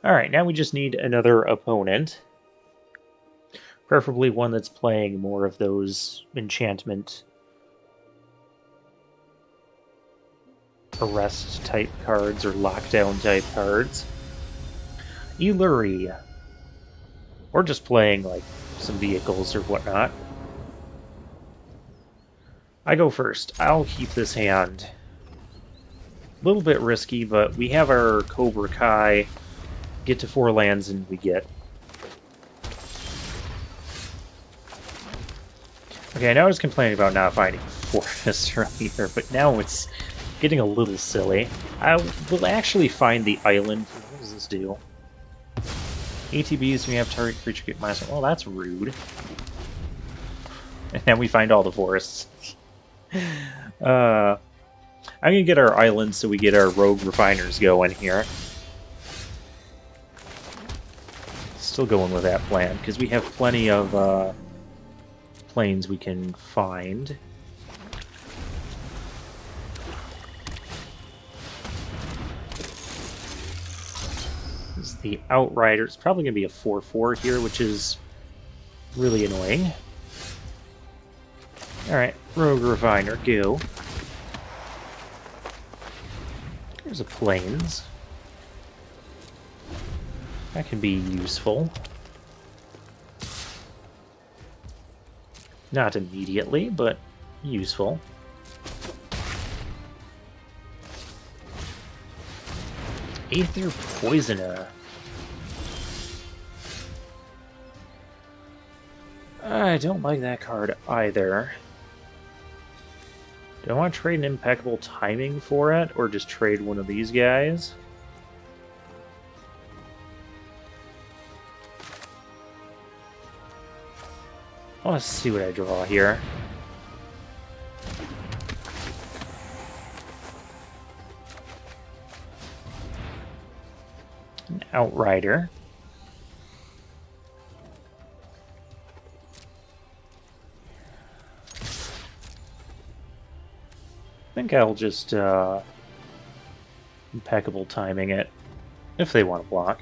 Alright, now we just need another opponent. Preferably one that's playing more of those enchantment arrest type cards or lockdown type cards. Illury. Or just playing like some vehicles or whatnot. I go first. I'll keep this hand. A little bit risky, but we have our Cobra Kai. Get to 4 lands and we get. Okay, I know I was complaining about not finding Forest earlier, but now it's getting a little silly. I will actually find the island. What does this do? ATBs, we have target creature get -1. Well, that's rude. And then we find all the forests. I'm gonna get our island so we get our rogue refiners going here. Still going with that plan, because we have plenty of planes we can find. This is the Outrider. It's probably going to be a 4/4 here, which is really annoying. Alright, Rogue Refiner, go. There's a planes. That can be useful. Not immediately, but useful. Aether Poisoner. I don't like that card either. Do I want to trade an Impeccable Timing for it, or just trade one of these guys? Let's see what I draw here. An Outrider. I think I'll just Impeccable Timing it, if they want to block.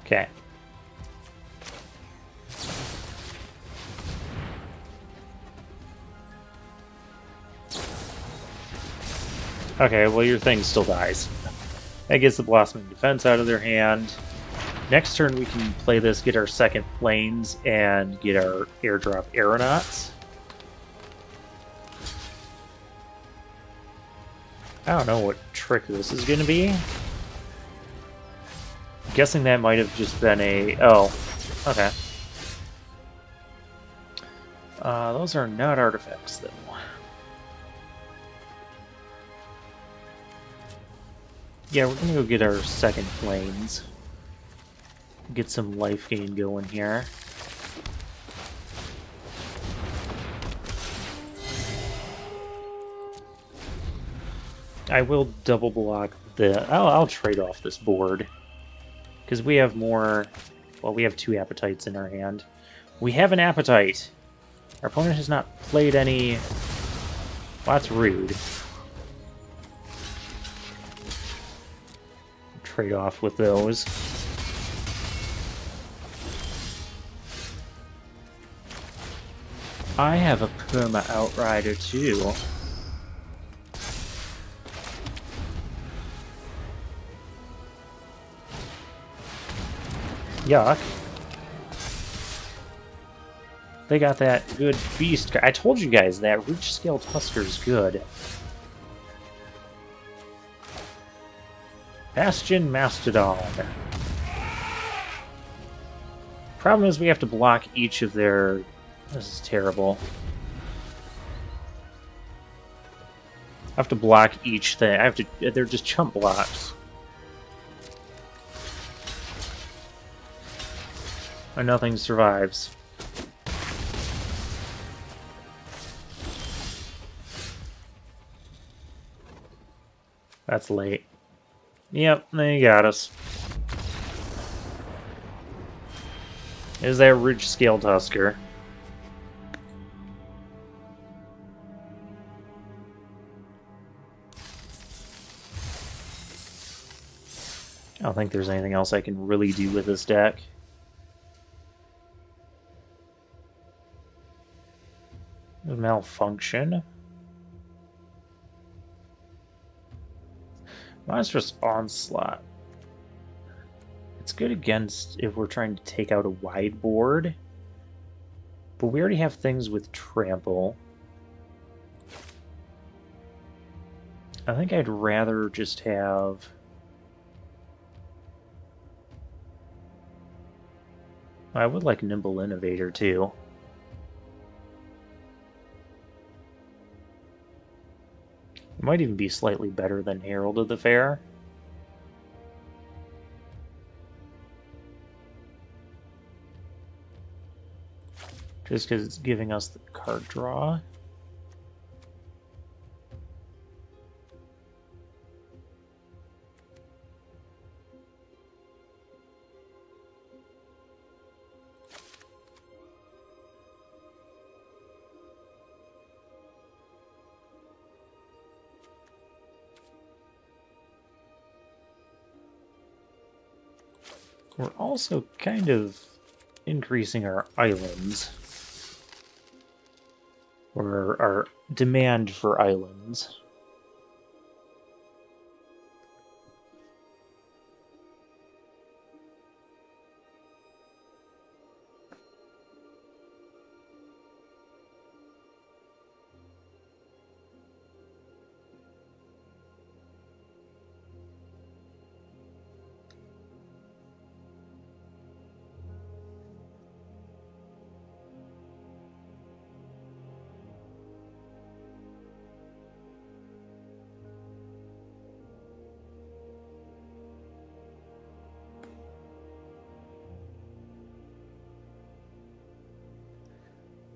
Okay. Okay, well your thing still dies. That gets the Blossoming Defense out of their hand. Next turn we can play this, get our second planes, and get our airdrop aeronauts. I don't know what trick this is going to be. I'm guessing that might have just been a... Oh, okay. Those are not artifacts, though. Yeah, we're gonna go get our second planes. Get some life gain going here. I will double block the... I'll trade off this board. Because we have more... Well, we have 2 appetites in our hand. We have an appetite! Our opponent has not played any... Well, that's rude. Trade off with those. I have a Perma Outrider too. Yuck. They got that good beast. I told you guys that Reach Scale Tusker is good. Bastion Mastodon. Problem is we have to block each of their... This is terrible. I have to block each thing. I have to... They're just chump blocks. And nothing survives. That's late. Yep, they got us. Is that Ridge Scale Tusker? I don't think there's anything else I can really do with this deck. Malfunction. Monstrous Onslaught. It's good against if we're trying to take out a wide board. But we already have things with Trample. I think I'd rather just have... I would like Nimble Innovator, too. It might even be slightly better than Herald of the Fair. Just because it's giving us the card draw. We're also kind of increasing our islands. Or our demand for islands.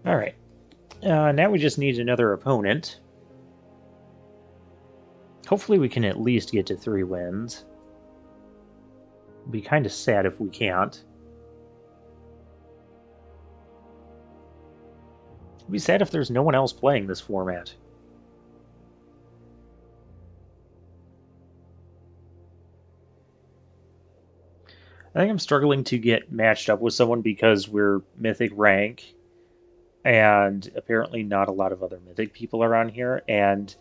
Alright. Now we just need another opponent. Hopefully we can at least get to 3 wins. It'd be kind of sad if we can't. It'd be sad if there's no one else playing this format. I think I'm struggling to get matched up with someone because we're Mythic rank. And apparently not a lot of other Mythic people around here, and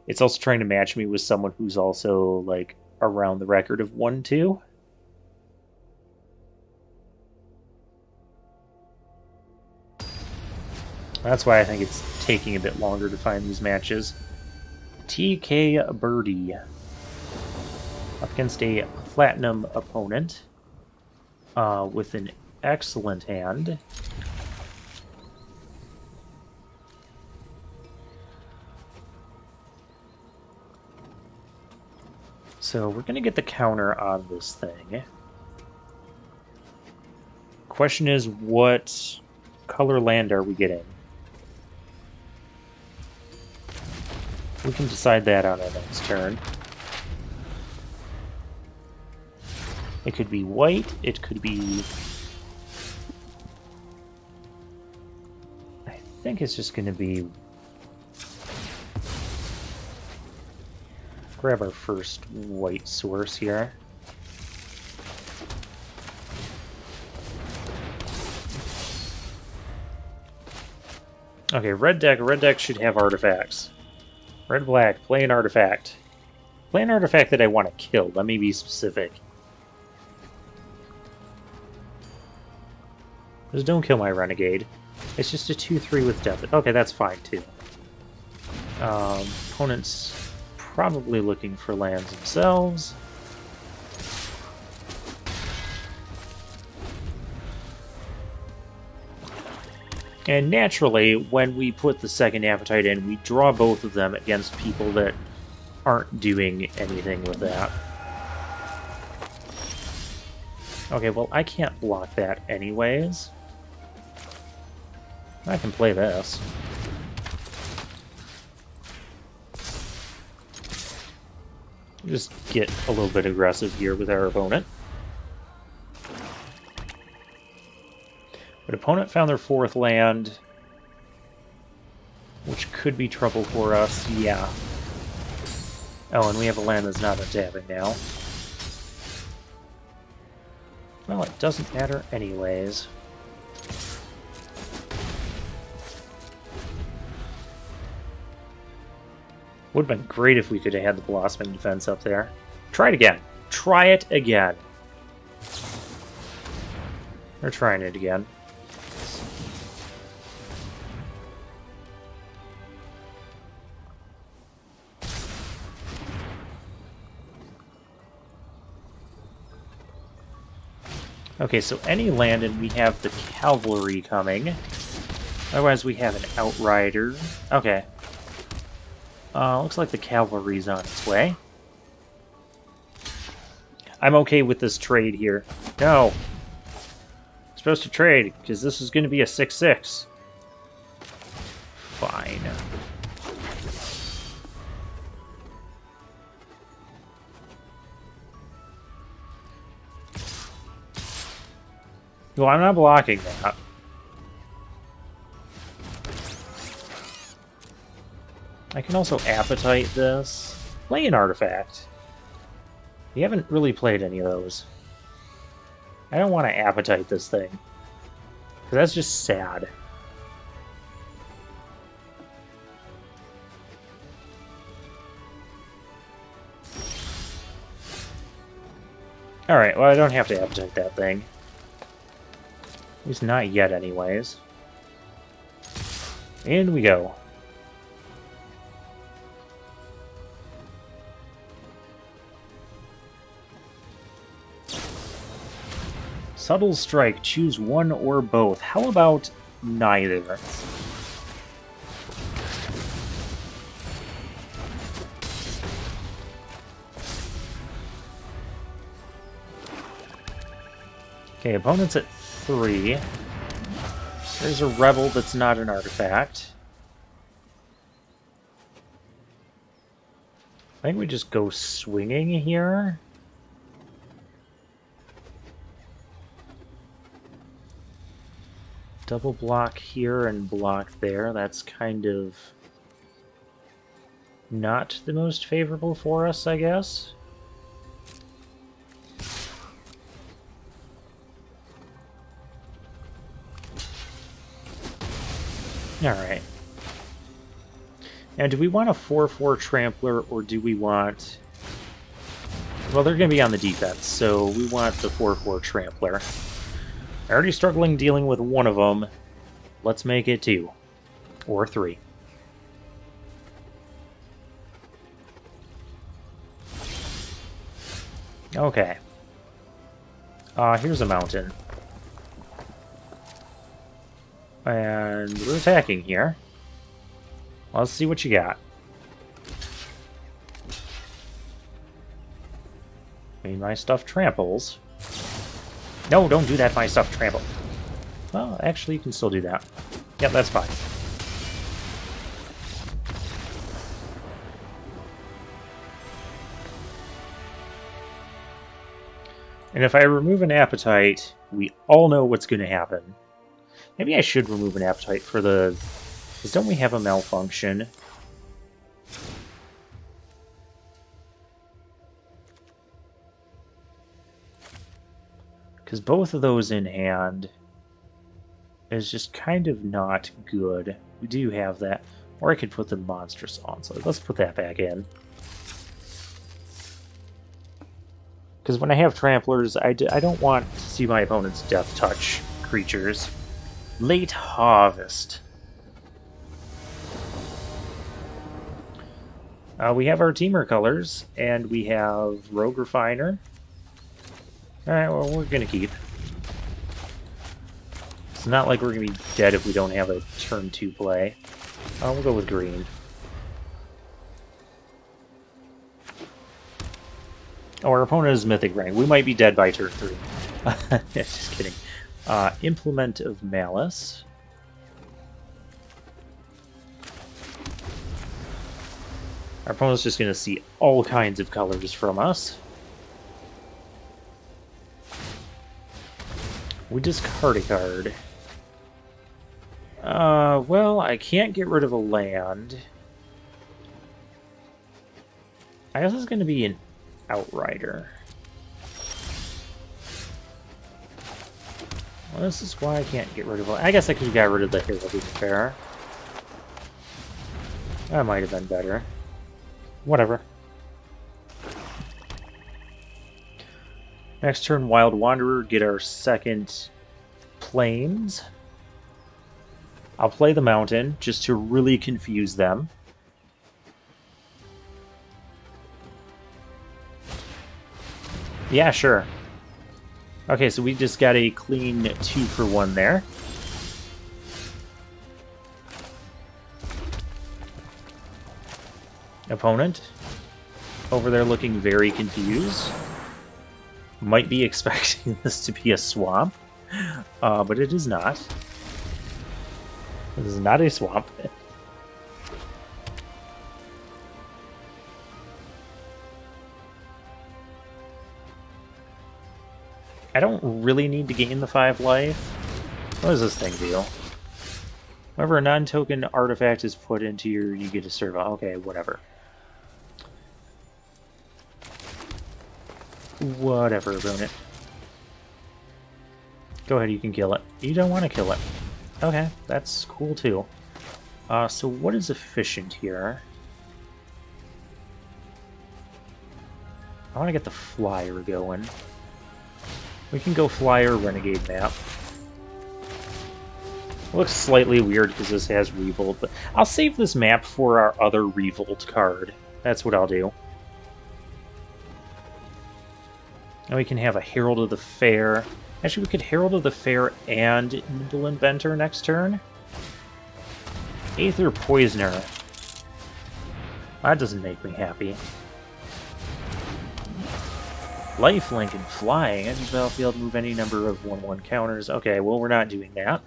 it's also trying to match me with someone who's also, like, around the record of 1-2. That's why I think it's taking a bit longer to find these matches. TK Birdie. Up against a Platinum opponent. With an excellent hand. So we're going to get the counter on this thing. Question is, what color land are we getting? We can decide that on our next turn. It could be white, it could be... I think it's just going to be... Grab our first white source here. Okay, red deck should have artifacts. Red-black, play an artifact. Play an artifact that I want to kill, let me be specific. Just don't kill my Renegade. It's just a 2-3 with death. Okay, that's fine too. Opponent's probably looking for lands themselves. And naturally, when we put the second appetite in, we draw both of them against people that aren't doing anything with that. Okay, well, I can't block that anyways. I can play this. Just get a little bit aggressive here with our opponent. But opponent found their 4th land, which could be trouble for us, yeah. Oh, and we have a land that's not untapping now. Well, it doesn't matter anyways. Would have been great if we could have had the blossoming defense up there. Try it again. Try it again. We're trying it again. Okay, so any land and we have the cavalry coming. Otherwise we have an outrider. Okay. Looks like the cavalry's on its way. I'm okay with this trade here. No! I'm supposed to trade, because this is going to be a 6-6. Fine. Well, I'm not blocking that. I can also appetite this. Play an artifact. We haven't really played any of those. I don't want to appetite this thing. Because that's just sad. Alright, well I don't have to appetite that thing. At least not yet anyways. In we go. Subtle Strike, choose one or both. How about neither? Okay, opponent's at 3. There's a rebel that's not an artifact. I think we just go swinging here. Double block here and block there. That's kind of not the most favorable for us, I guess. Alright. Now, do we want a 4/4 Trampler, or do we want... Well, they're going to be on the defense, so we want the 4/4 Trampler. Already struggling dealing with one of them. Let's make it 2. Or 3. Okay. Here's a mountain. And we're attacking here. Let's see what you got. I mean, my stuff tramples. No, don't do that, my stuff trample. Well, actually, you can still do that. Yep, that's fine. And if I remove an appetite, we all know what's going to happen. Maybe I should remove an appetite for the... Because don't we have a malfunction? Because both of those in hand is just kind of not good. We do have that. Or I could put the monstrous onslaught. Let's put that back in. Because when I have tramplers, I don't want to see my opponent's death touch creatures. Late Harvest. We have our teamer colors, and we have Rogue Refiner. Alright, well, we're gonna keep. It's not like we're gonna be dead if we don't have a turn 2 play. We'll go with green. Oh, our opponent is Mythic rank. We might be dead by turn 3. Just kidding. Implement of Malice. Our opponent's just going to see all kinds of colors from us. We discard a card. Well, I can't get rid of a land. I guess it's going to be an Outrider. Well, this is why I can't get rid of... I guess I could have got rid of the Heralded Fair. That might have been better. Whatever. Next turn, Wild Wanderer, get our second Plains. I'll play the Mountain, just to really confuse them. Yeah, sure. Okay, so we just got a clean 2-for-1 there. Opponent over there looking very confused. Might be expecting this to be a swamp, but it is not. This is not a swamp. I don't really need to gain the 5 life. What does this thing do? Whenever a non-token artifact is put into you get a servo. Okay, whatever. Whatever, opponent. Go ahead, you can kill it. You don't want to kill it. Okay, that's cool too. So what is efficient here? I want to get the flyer going. We can go flyer renegade map. Looks slightly weird because this has Revolt, but I'll save this map for our other Revolt card. That's what I'll do. And we can have a Herald of the Fair. Actually, we could Herald of the Fair and Nimble Inventor next turn. Aether Poisoner. That doesn't make me happy. Lifelink and Flying. Enter the battlefield, move any number of 1/1 counters. Okay, well, we're not doing that.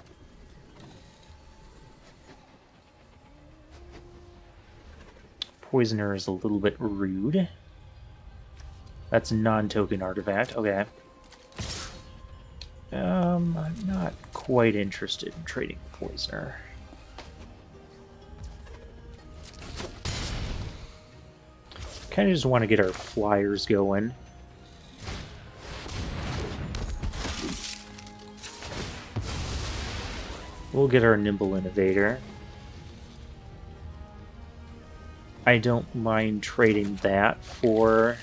Poisoner is a little bit rude. That's a non-token artifact. Okay. I'm not quite interested in trading Poisoner. Kind of just want to get our flyers going. We'll get our Nimble Innovator. I don't mind trading that for...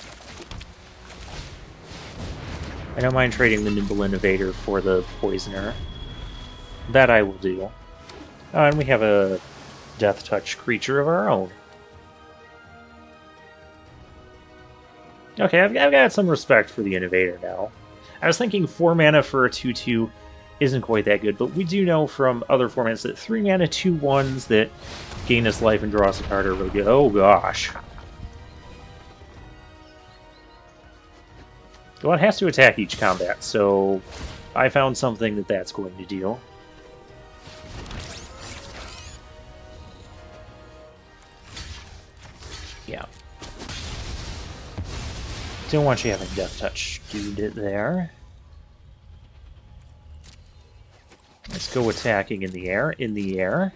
I don't mind trading the Nimble Innovator for the Poisoner. That I will do. Oh, and we have a Death Touch creature of our own. Okay, I've got some respect for the Innovator now. I was thinking 4 mana for a 2/2 isn't quite that good, but we do know from other formats that 3 mana 2/1s that gain us life and draw us a card are really good. Oh gosh. Well, it has to attack each combat, so I found something that's going to do. Yeah. Don't want you having Death Touch dude it there. Let's go attacking in the air. In the air.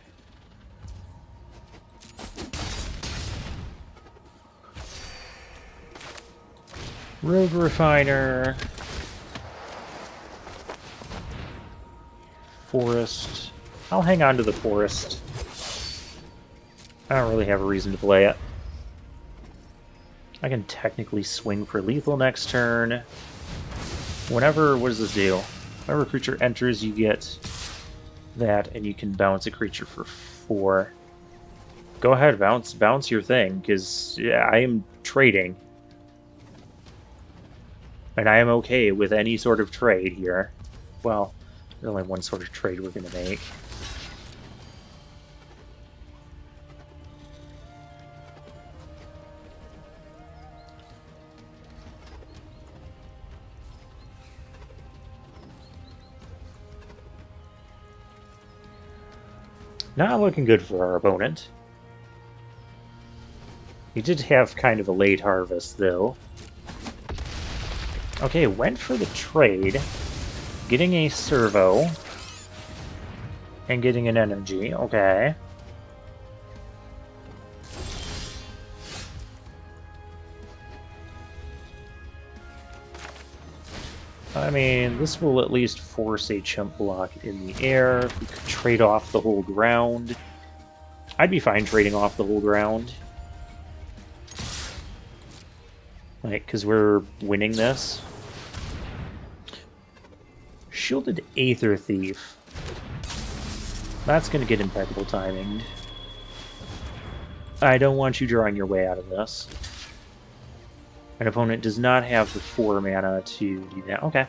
Rogue Refiner. Forest. I'll hang on to the forest. I don't really have a reason to play it. I can technically swing for lethal next turn. Whenever, what does this do? Whenever a creature enters, you get that, and you can bounce a creature for 4. Go ahead, bounce your thing, because yeah, I am trading. And I am okay with any sort of trade here. Well, there's only one sort of trade we're going to make. Not looking good for our opponent. He did have kind of a late harvest, though. Okay, went for the trade, getting a servo, and getting an energy, okay. I mean, this will at least force a chump block in the air. We could trade off the whole ground. I'd be fine trading off the whole ground. Like, because we're winning this. Shielded Aether Thief. That's going to get impeccable timing. I don't want you drawing your way out of this. An opponent does not have the 4 mana to do that. Okay.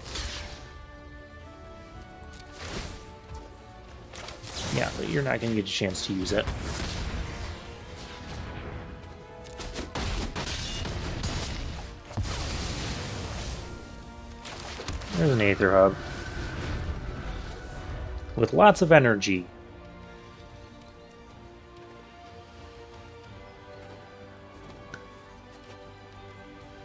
Yeah, but you're not going to get a chance to use it. There's an Aether Hub. With lots of energy.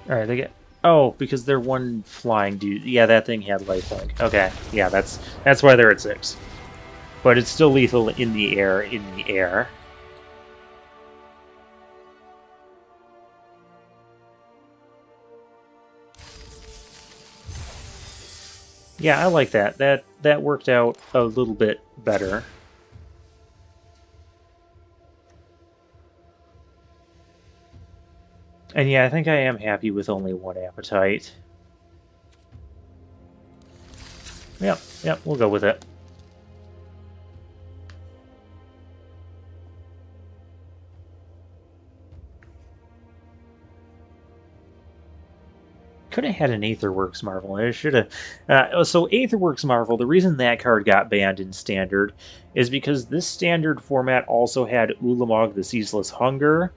Alright, they get... Oh, because they're one flying dude. Yeah, that thing had lifelink. Okay, yeah, that's why they're at 6. But it's still lethal in the air, Yeah, I like that. That worked out a little bit better. And yeah, I think I am happy with only 1 appetite. Yep, we'll go with it. Could have had an Aetherworks Marvel. I should have. So Aetherworks Marvel, the reason that card got banned in Standard is because this Standard format also had Ulamog the Ceaseless Hunger,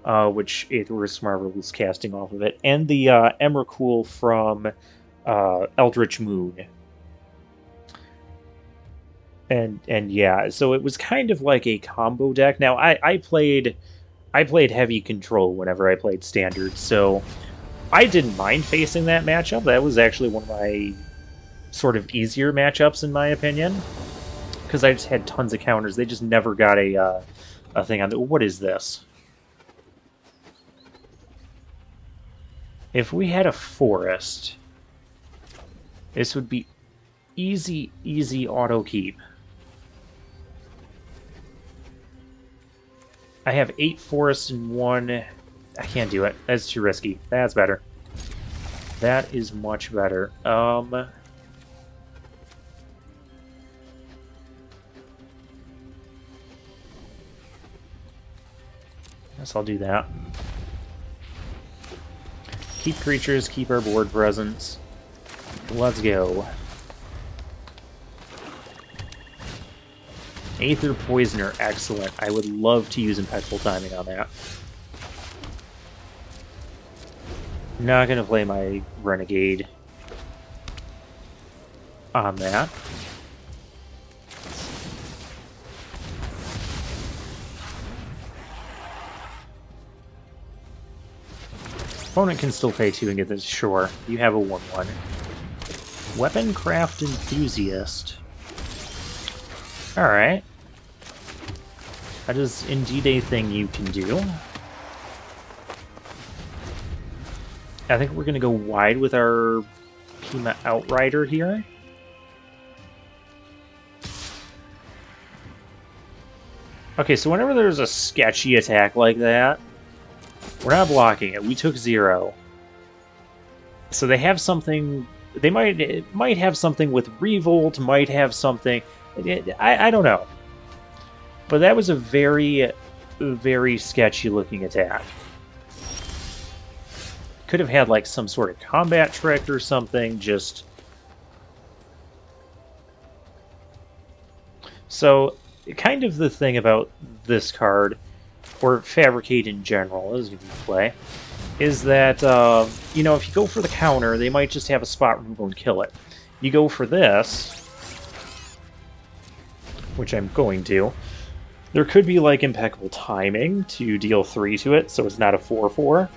which Aetherworks Marvel was casting off of it, and the Emrakul from Eldritch Moon. And yeah, so it was kind of like a combo deck. Now I played heavy control whenever I played Standard, so I didn't mind facing that matchup. That was actually one of my sort of easier matchups, in my opinion, because I just had tons of counters. They just never got a thing on the... What is this? If we had a forest, this would be easy auto keep. I have 8 forests and 1... I can't do it. That's too risky. That's better. That is much better. Guess I'll do that. Keep creatures, keep our board presence. Let's go. Aether Poisoner, excellent. I would love to use impeccable timing on that. Not going to play my Renegade on that. Opponent can still pay 2 and get this. Sure, you have a 1/1. Weaponcraft Enthusiast. Alright. That is indeed a thing you can do. I think we're going to go wide with our Pima Outrider here. Okay, so whenever there's a sketchy attack like that, we're not blocking it. We took 0. So they have something... They might have something with Revolt, might have something... I don't know. But that was a very, very sketchy looking attack. Could have had like some sort of combat trick or something, just... So, kind of the thing about this card, or Fabricate in general, as you play, is that, you know, if you go for the counter, they might just have a spot removal and kill it. You go for this, which I'm going to, there could be like impeccable timing to deal 3 to it, so it's not a 4/4.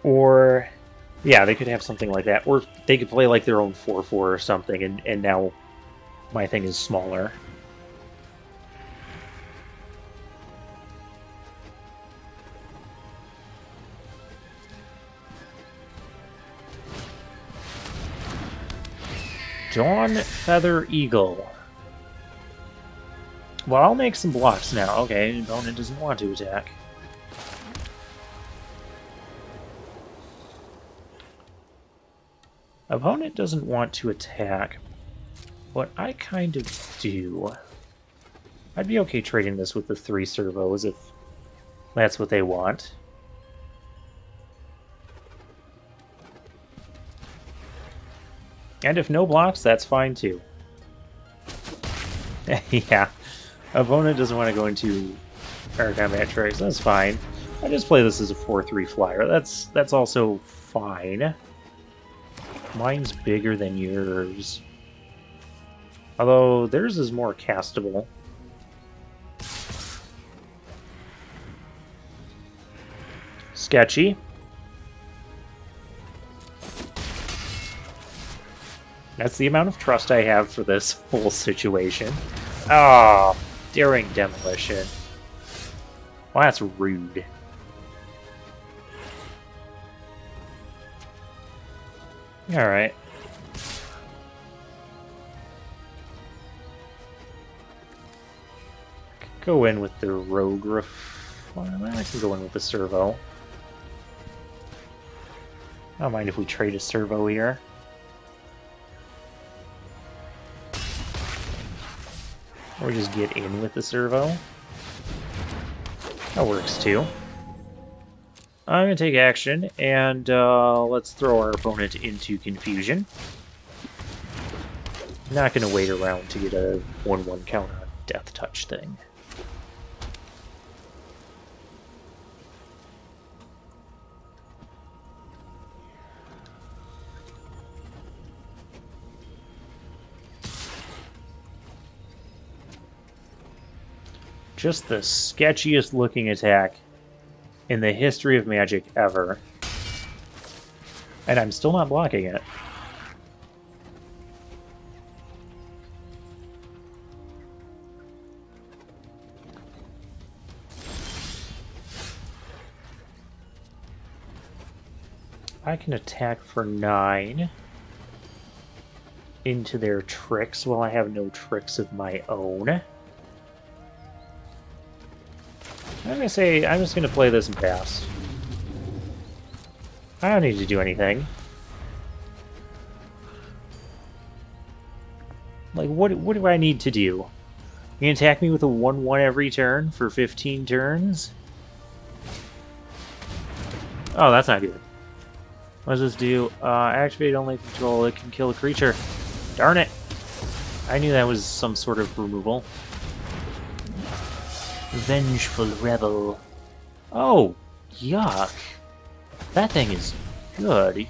Or, yeah, they could have something like that. Or they could play like their own 4/4 or something, and now my thing is smaller. Dawn Feather Eagle. Well, I'll make some blocks now. Okay, opponent doesn't want to attack. Opponent doesn't want to attack, but I kind of do. I'd be okay trading this with the 3 servos if that's what they want. And if no blocks, that's fine too. Yeah, opponent doesn't want to go into air combat tricks. That's fine. I just play this as a 4/3 flyer. That's also fine. Mine's bigger than yours, although theirs is more castable. Sketchy. That's the amount of trust I have for this whole situation. Oh, daring demolition. Well, that's rude. Alright. Go in with the rogue I can go in with the servo. I don't mind if we trade a servo here. Or just get in with the servo. That works too. I'm going to take action, and let's throw our opponent into confusion. Not going to wait around to get a 1/1 counter on Death Touch thing. Just the sketchiest looking attack in the history of Magic ever. And I'm still not blocking it. I can attack for 9 into their tricks while I have no tricks of my own. I'm gonna say I'm just gonna play this and pass. I don't need to do anything. Like, what do I need to do? You can attack me with a 1/1 every turn for 15 turns? Oh, that's not good. What does this do? Activate only control. It can kill a creature. Darn it! I knew that was some sort of removal. Vengeful Rebel. Oh, yuck. That thing is good.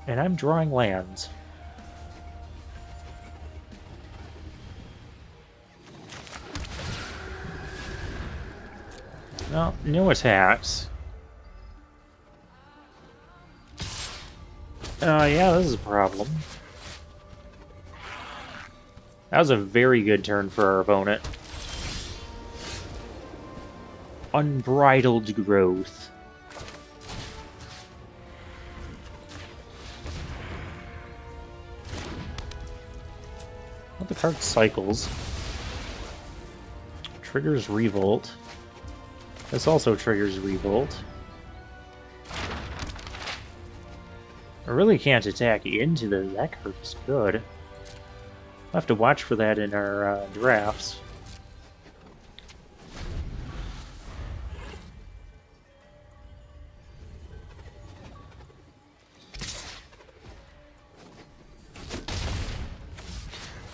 And I'm drawing lands. Well, no attacks. Yeah, this is a problem. That was a very good turn for our opponent. Unbridled growth. Well, the card cycles. Triggers Revolt. This also triggers Revolt. I really can't attack into the... That card is good. I'll have to watch for that in our drafts.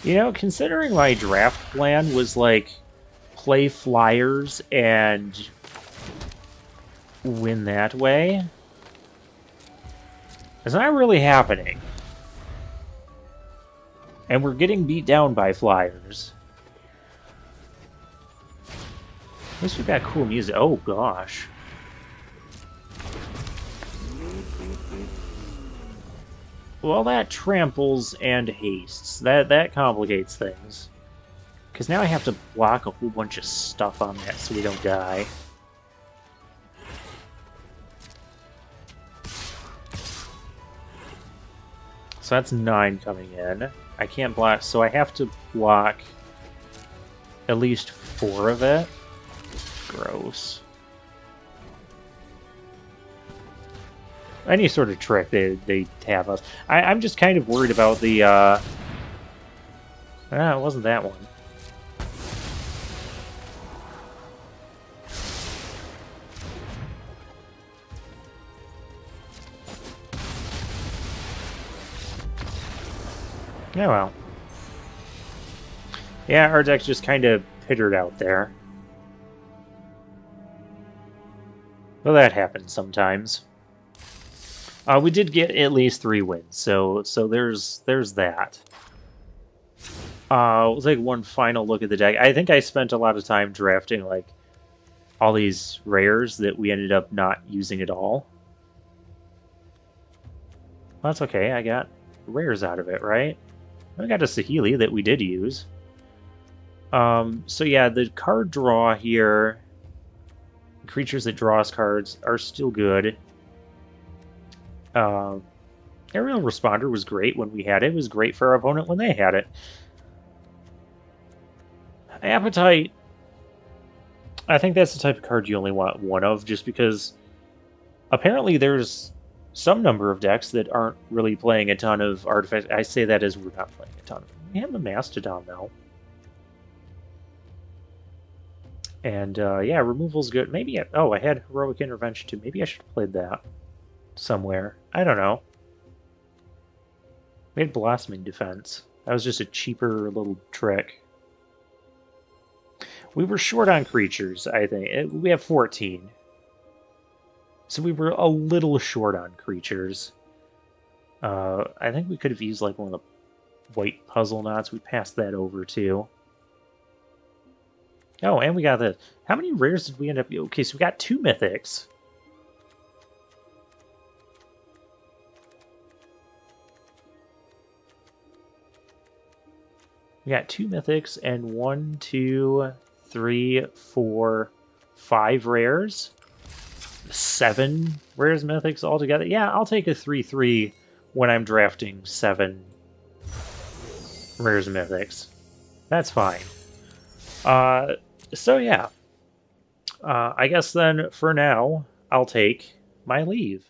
You know, considering my draft plan was like play flyers and win that way, it's not really happening. And we're getting beat down by flyers. At least we've got cool music. Oh gosh. Well, that tramples and hastes. That complicates things. Because now I have to block a whole bunch of stuff on that so we don't die. So that's 9 coming in. I can't block, so I have to block at least 4 of it. Gross. Any sort of trick they have us. I'm just kind of worried about the, it wasn't that one. Oh well. Yeah, our deck's just kind of pittered out there. Well, that happens sometimes. We did get at least 3 wins, so there's that. We'll take one final look at the deck. I think I spent a lot of time drafting like all these rares that we ended up not using at all. Well, that's okay. I got rares out of it, right? I got a Saheeli that we did use. So yeah, the card draw here, creatures that draw us cards are still good. Aerial Responder was great when we had it. It was great for our opponent when they had it. Appetite, I think that's the type of card you only want one of, just because apparently there's some number of decks that aren't really playing a ton of artifacts. I say that as we're not playing a ton. We have a Mastodon, though. And, yeah, removal's good. Maybe, I had Heroic Intervention, too. Maybe I should have played that somewhere. I don't know. We had Blossoming Defense. That was just a cheaper little trick. We were short on creatures, I think. We have 14. So we were a little short on creatures. I think we could have used like one of the white puzzle knots. We passed that over too. Oh, and we got the... How many rares did we end up... Okay, so we got 2 mythics. We got 2 mythics and 1, 2, 3, 4, 5 rares. 7 rares mythics altogether. Yeah, I'll take a 3/3 when I'm drafting 7 rares mythics. That's fine. So yeah. I guess then, for now, I'll take my leave.